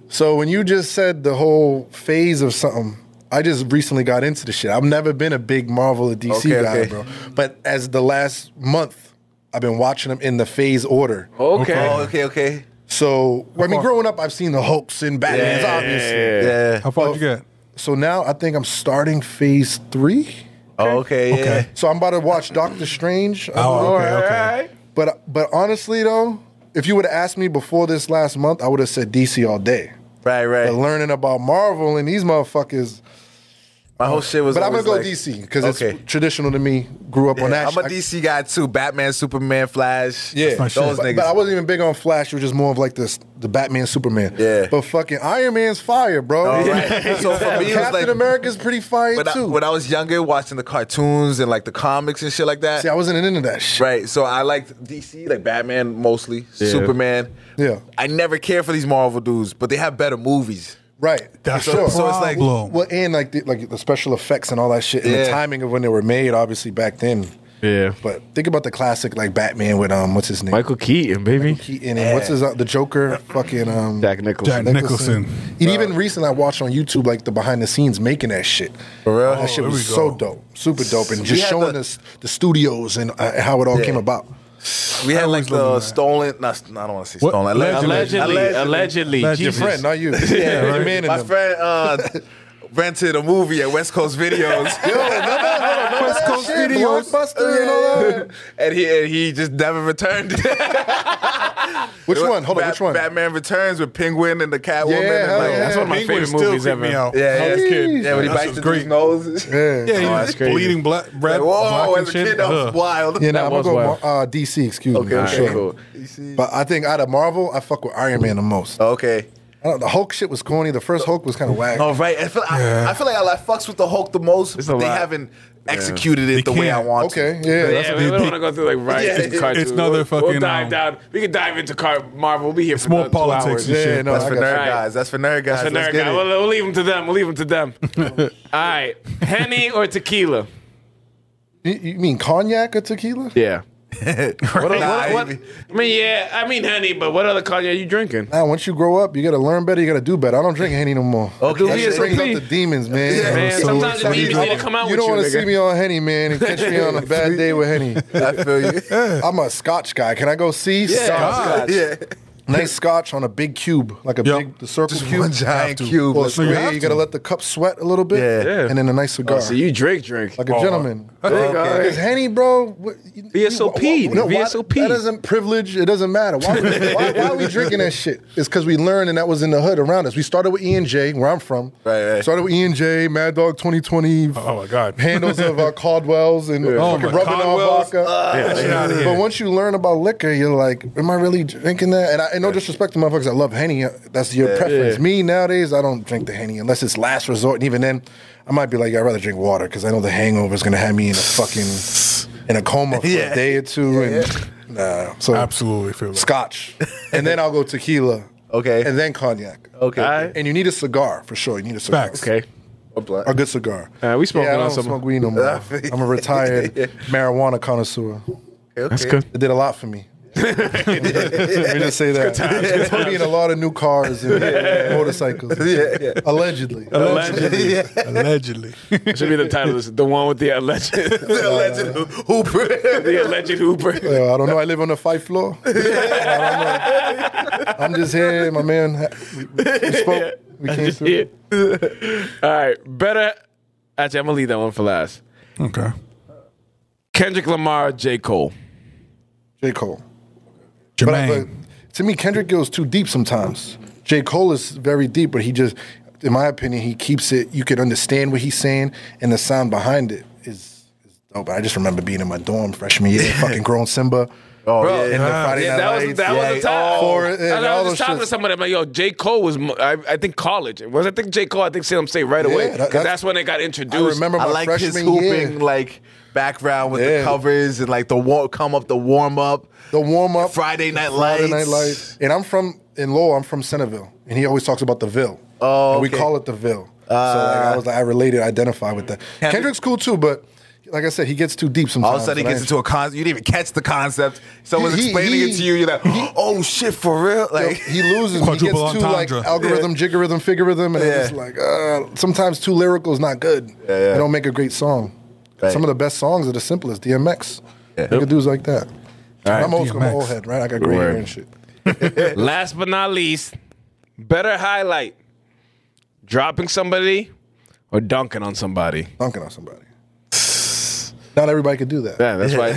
So when you just said the whole phase of something, I just recently got into the shit. I've never been a big Marvel or DC guy, okay. bro. But as the last month, I've been watching them in the phase order. Okay. Oh, okay. So, I mean, growing up, I've seen the Hulks and Batmans, obviously. Yeah. How far did you get? So now I think I'm starting phase 3. Oh, okay. Yeah. Okay. So I'm about to watch Doctor Strange. Oh, okay. But honestly, though, if you would have asked me before this last month, I would have said DC all day. Right. But learning about Marvel and these motherfuckers. My whole shit was. But I'm gonna always go like, DC because okay. it's traditional to me. Grew up on that. I'm a DC guy too. Batman, Superman, Flash. Yeah, my shit. those niggas. But I wasn't even big on Flash. It was just more of like the Batman, Superman. Yeah. But fucking Iron Man's fire, bro. Oh, right. So for me, it was Captain like America's pretty fire too. when I was younger, watching the cartoons and like the comics and shit like that. See, I wasn't into that shit. Right. So I liked DC, like Batman mostly, Superman. Yeah. I never cared for these Marvel dudes, but they have better movies. Right. That's for the sure. So it's like- problem. Well, and like the special effects and all that shit, and Yeah. the timing of when they were made, obviously back then. Yeah. But think about the classic like Batman with what's his name? Michael Keaton, baby. Keaton and what's his the Joker? Fucking Jack Nicholson. Jack Nicholson. And even recently I watched on YouTube like the behind the scenes making that shit. For real? That shit was so dope, super dope, and just showing us the studios and how it all came about. We had like the stolen. I don't want to say stolen. Allegedly. Your friend, not you. Yeah, your man. My friend rented a movie at West Coast Videos. West Coast Videos, Blockbuster, and all that. and he just never returned. Which one? Hold on, which one? Batman Returns with Penguin and the Catwoman. Yeah, That's one of my favorite movies ever. Me out. Yeah, As a kid. Yeah, when he That bites was into his nose. Yeah, Yeah, he was bleeding breath. Whoa, as a kid, that was wild. Yeah, I'm was gonna go DC. Excuse me. Okay, Sure. cool. But I think out of Marvel, I fuck with Iron Man the most. Okay. I don't know, the Hulk shit was corny. The first Hulk was kind of whack. Oh, right. I feel like I fucks with the Hulk the most, but they haven't executed it the way I want to. Okay, yeah. We don't want to go through like cartoons. It's another fucking. We'll dive down. We can dive into Marvel. We'll be here for more another 2 politics hours. and shit. Yeah, no, That's I for got nerd you. guys. That's for nerd guys. That's for Let's nerd get guy. it. We'll leave them to them. We'll leave them to them. All right. Henny or tequila? You mean cognac or tequila? Yeah. What? I mean Henny, but what other cognac are you drinking? Nah, once you grow up, you gotta learn better. You gotta do better. I don't drink Henny no more. Okay. That shit brings out the demons, man. Yeah, man. Sometimes the demons need to come out You with don't want to nigga. see me on Henny, man, and catch me on a bad day with Henny. I feel you. I'm a Scotch guy. Can I go see? Scotch. Yeah. Nice Scotch on a big cube, like the circle Just cube. one giant cube. Or a Let's square. have You to. gotta let the cup sweat a little bit, Yeah. and then a nice cigar, So you drink. like a gentleman. Okay. Because Henny, bro, VSOP. why- VSOP. That doesn't privilege. It doesn't matter. Why are we drinking that shit? It's because we learned, and that was in the hood around us. We started with E&J, where I'm from. Right. Started with E&J, Mad Dog 2020. Oh my God. Handles of Caldwell's and Oh, fucking my rubbing on Caldwell's. vodka. Get out of here. But once you learn about liquor, you're like, am I really drinking that? And no disrespect to motherfuckers, I love Henny. That's your preference. Me, nowadays, I don't drink the Henny unless it's last resort. And even then, I might be like, I'd rather drink water because I know the hangover is going to have me in a coma for a day or two. And nah. So Absolutely feel that. Scotch. And then I'll go tequila. Okay. And then cognac. Okay. And you need a cigar, for sure. You need a cigar. Facts. Okay. A blunt. A good cigar. We smoking Yeah, I on don't some. smoke weed no more. I'm a retired marijuana connoisseur. That's good. It did a lot for me. Let me just say that. It put me in a lot of new cars and motorcycles. Allegedly. Allegedly. That should be the title. The one with the alleged. The alleged Hooper. The alleged Hooper. I don't know. I live on the 5th floor. I don't know. I'm just here, my man. We spoke. We came through. All right. Better. Actually, I'm going to leave that one for last. Okay. Kendrick Lamar, J. Cole. J. Cole. But Jermaine. to me, Kendrick goes too deep sometimes. J. Cole is very deep, but he just, in my opinion, he keeps it, you can understand what he's saying, and the sound behind it is dope. I just remember being in my dorm freshman year, fucking Grown Simba. Oh, Bro, And the Friday Night that Lights. was the time. I was just talking to shit. somebody. I'm like, yo, J. Cole was, I think college. I think J. Cole, say right away. Because that's when they got introduced. I remember my I like his freshman hooping year. like background with the covers and like the warm up. The warm up. Friday Night Friday Night Lights. Lights. And I'm from Centerville. And he always talks about the Ville. Oh, And we okay. call it the Ville. So I was like, I related, identify with that. Kendrick's cool too, but like I said, he gets too deep sometimes. All of a sudden, he gets into a concept. You didn't even catch the concept. Someone's explaining it to you. You're like, oh shit, for real? Like he loses. He gets Quadruple too like entendre. algorithm, jiggerythm, figurerythm, and it's like sometimes too lyrical is not good. They don't make a great song. Right. Some of the best songs are the simplest. DMX, nigga dudes like that. I'm old school, I'm DMX. old head, right? I got gray hair and shit. Last but not least, better highlight. Dropping somebody or dunking on somebody. Dunking on somebody. Not everybody could do that. Yeah, that's why.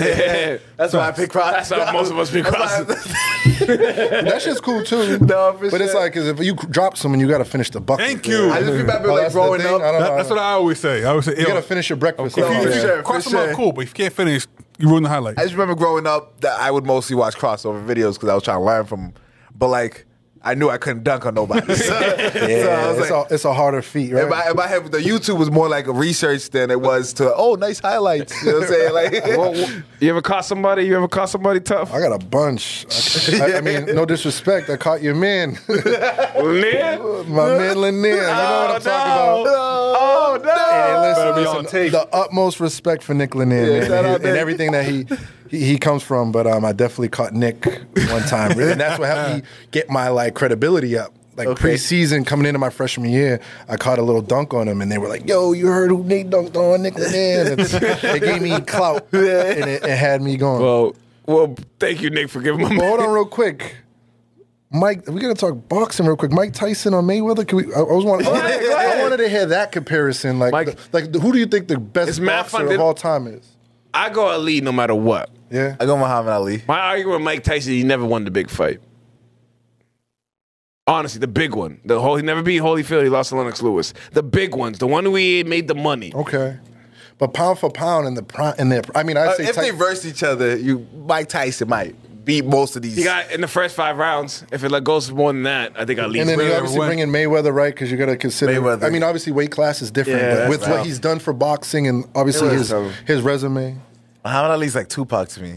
that's why I pick Cross. That's how most of us pick Cross. That shit's cool too. No, for but it's sure. like, 'cause if you drop someone, you got to finish the bucket. Thank you. I just remember Oh, like that's the growing thing? up. I don't know. That's what I always say. I always say, You got to finish your breakfast. If you, Oh, if yeah. you cross for them out, sure. cool. But if you can't finish, you ruin the highlight. I just remember growing up that I would mostly watch crossover videos because I was trying to learn from them. But like I knew I couldn't dunk on nobody. So I was like, it's a harder feat, right? If I have the YouTube was more like a research than it was to nice highlights. You know what I'm saying? Like, you ever caught somebody? You ever caught somebody tough? I got a bunch. I mean, no disrespect. I caught your man, Lanier? my man Lanier. You know what I'm talking about? Oh no! Hey, listen, the utmost respect for Nick Lanier, man, and everything that he comes from. But I definitely caught Nick one time, and that's what helped me get my credibility up. Preseason coming into my freshman year, I caught a little dunk on him, and they were like, "Yo, you heard who Nate dunked on? Nick Lanier." They gave me clout, and it had me going. Well, thank you, Nick, for giving me. Hold on, real quick. Mike, we gotta talk boxing real quick. Mike Tyson or Mayweather? I wanted to hear that comparison. Who do you think the best boxer of all time is? I go Ali no matter what. Yeah, I go Muhammad Ali. My argument with Mike Tyson, he never won the big fight. Honestly, the big one. He never beat Holyfield. He lost to Lennox Lewis. The big ones, the one who he made the money. Okay, but pound for pound if they verse each other, Mike Tyson might beat most of these. He got in the first 5 rounds. If it goes more than that, I think Ali. And then you obviously bring in Mayweather, right? Because you got to consider. Mayweather. I mean, obviously weight class is different, but with what he's done for boxing and obviously his resume. Muhammad Ali's like Tupac to me.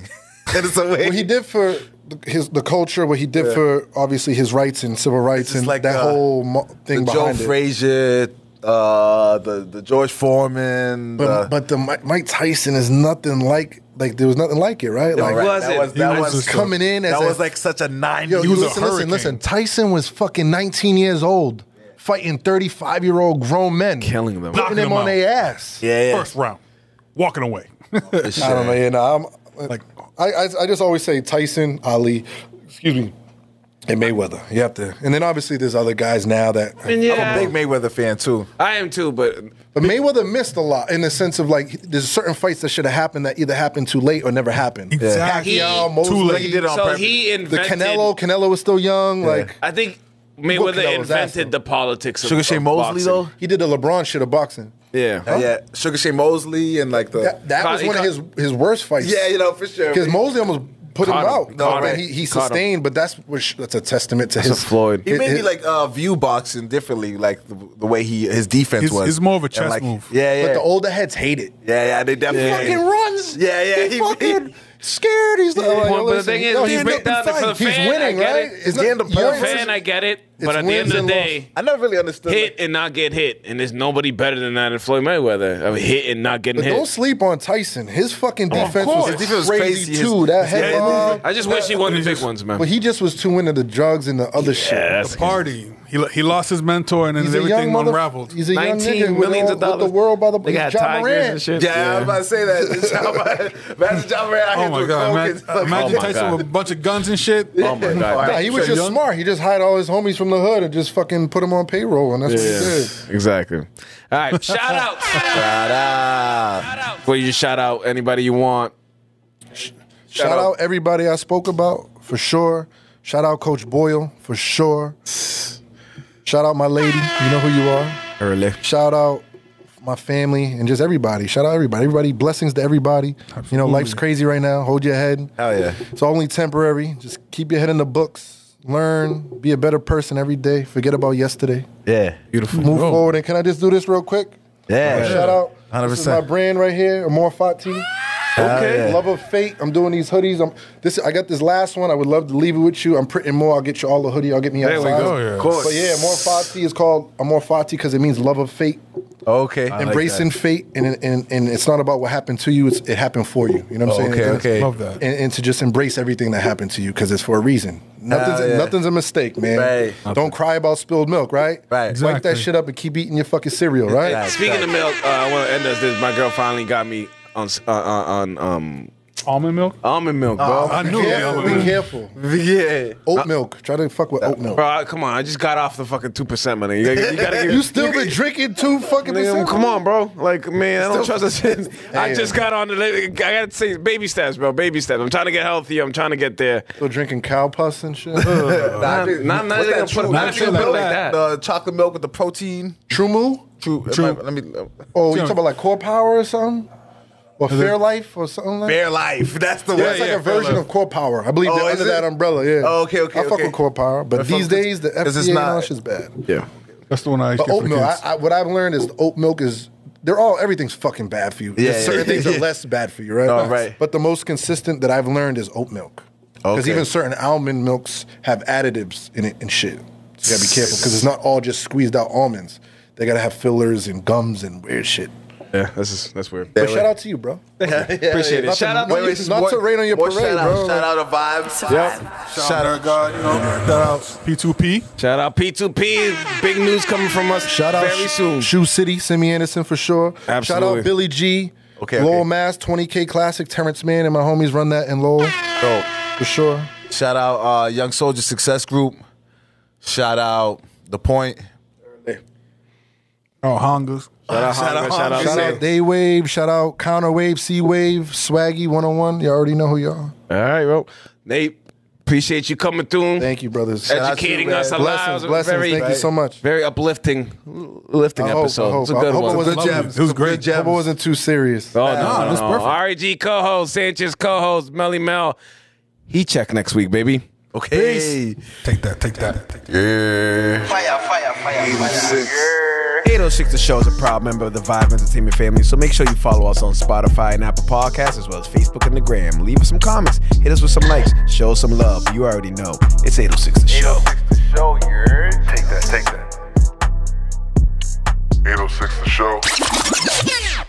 What he did for the culture, what he did for obviously his rights and civil rights, and that whole thing behind Joe Frazier, the George Foreman. But the Mike Tyson is nothing like there was nothing like it, right? That was coming in. That was like such a 90s. Yo, listen. Tyson was fucking 19 years old, fighting 35-year-old grown men, killing them, putting them on their ass. Yeah. First round, walking away. I don't know. I just always say Tyson, Ali, and Mayweather. You have to, and then obviously there's other guys now that. I'm a big Mayweather fan too. I am too, but Mayweather missed a lot in the sense of there's certain fights that should have happened that either happened too late or never happened. Exactly. Pacquiao, Mosley, too late. He did it on purpose. He invented the Canelo was still young. I think Mayweather invented the politics of Sugar Shane Mosley boxing. though. He did the LeBron shit of boxing. Yeah, Sugar Shane Mosley and that was one of his worst fights. Yeah, for sure. Because Mosley almost put him out. He Caught sustained, him. but that's a testament to his Floyd. He made me view boxing differently, like the way his defense was. It's more of a chess move. Yeah. But the older heads hate it. Yeah, they definitely fucking runs. Yeah. He fucking scared. He's like, but the thing is, he break down for the fan. He's winning, right? It's getting the You're a fan, I get it. But at the end of the day, I never really understood hit and not get hit, and there's nobody better than that in Floyd Mayweather. I mean, hit and not getting But hit. don't sleep on Tyson. His fucking defense His defense was crazy crazy. too. That headlock. I just wish he won the big ones, man. But he just was too into the drugs and the other shit. The party. He lost his mentor, and then He's a young everything unraveled. He's a young 19 nigga millions with of dollars. the world by the They got John tigers Morant. and shit. Yeah, I was about to say that. Imagine John Morant out Oh here my doing god! coke and- Imagine my Tyson God. with a bunch of guns and shit. Oh my god! Nah, he was just smart. He just hired all his homies from the hood and just fucking put them on payroll, and that's what he did. Exactly. All right, shout out. Shout out. Well, you just shout out anybody you want. Shout out everybody I spoke about, for sure. Shout out Coach Boyle, for sure. Shout out my lady. You know who you are. Early. Shout out my family and just everybody. Shout out everybody. Everybody, blessings to everybody. Absolutely. You know, life's crazy right now. Hold your head. Hell yeah. It's only temporary. Just keep your head in the books. Learn. Be a better person every day. Forget about yesterday. Yeah. Beautiful. Move forward. And can I just do this real quick? Yeah. Shout out. 100%. This is my brand right here, Amor Fati. Okay. Love of Fate. I'm doing these hoodies. I got this last one. I would love to leave it with you. I'm printing more. I'll get you all the hoodie. I'll get me There we outside. go. yeah. Of course. But yeah, Amor Fati is called Amor Fati because it means love of fate. Okay. Embracing fate, and it's not about what happened to you. It happened for you. You know what I'm saying? Okay. Love that. And to just embrace everything that happened to you because it's for a reason. Nothing's a mistake, man. Right. Don't cry about spilled milk, right? Right. Wipe that Exactly. shit up and keep eating your fucking cereal, right? Yeah. Speaking of milk, I want to end this. My girl finally got me on Almond milk. almond milk, bro. I knew it. Be careful. Yeah. Oat milk. Try to fuck with oat milk. Bro, come on. I just got off the fucking 2%, man. You gotta give You still been drinking 2 fucking Nigga, percent? come on, bro. Like, man, I don't trust that shit. I just got on I gotta say, baby steps, bro. Baby steps. I'm trying to get healthy. I'm trying to get there. Still drinking cow pus and shit? Not What's even that gonna true? put Not true like milk like that. that. The chocolate milk with the protein. True Moo? True. True. Let me. Oh, you talking about like Core Power or something? Or Fairlife or something like that? Fairlife. That's the one. Yeah, it's like a version of Core Power. I believe they're under that umbrella, yeah. Oh, okay. I fuck with Core Power. But these days, the FDA and all that shit's bad. Yeah. That's the one I But get oat for the milk, kids. what I've learned is oat milk is, everything's fucking bad for you. Yeah, Certain things are less bad for you, right? Oh, right. But the most consistent that I've learned is oat milk. Because Okay. even certain almond milks have additives in it and shit. So you gotta be careful because it's not all just squeezed out almonds. They gotta have fillers and gums and weird shit. Yeah, that's weird. But shout out to you, bro. Appreciate it. Shout out. Not to rain on your parade, bro. Shout out to Vibes. Yep. Shout out God, shout out P2P. Shout out P2P. Big news coming from us Shout out very soon. Shoe City, Simi Anderson for sure. Shout Absolutely. out Billy G. Okay, Lowell okay. Mass, 20K Classic, Terrence Mann and my homies run that in Lowell. Dope. For sure. Shout out Young Soldier Success Group. Shout out The Point. Oh, Hongas. Shout out. Shout out Daywave, shout out Counterwave, C-Wave, Swaggy 101. You already know who you are. All right, well, Nate, appreciate you coming through. Thank you, brothers. Educating us a lot. Blessings. Thank you so much. Very uplifting episode. It's a good one. It was gems. It was great. I hope it wasn't too serious. Oh, it was perfect. REG co-host, Sanchez co-host, Melly Mel. He check next week, baby. Okay. Take that. Yeah. Fire. 806 The Show is a proud member of the Vibe Entertainment family, so make sure you follow us on Spotify and Apple Podcasts, as well as Facebook and the Gram. Leave us some comments, hit us with some likes, show us some love. You already know. It's 806 The Show. 806 The Show, Take that. 806 The Show.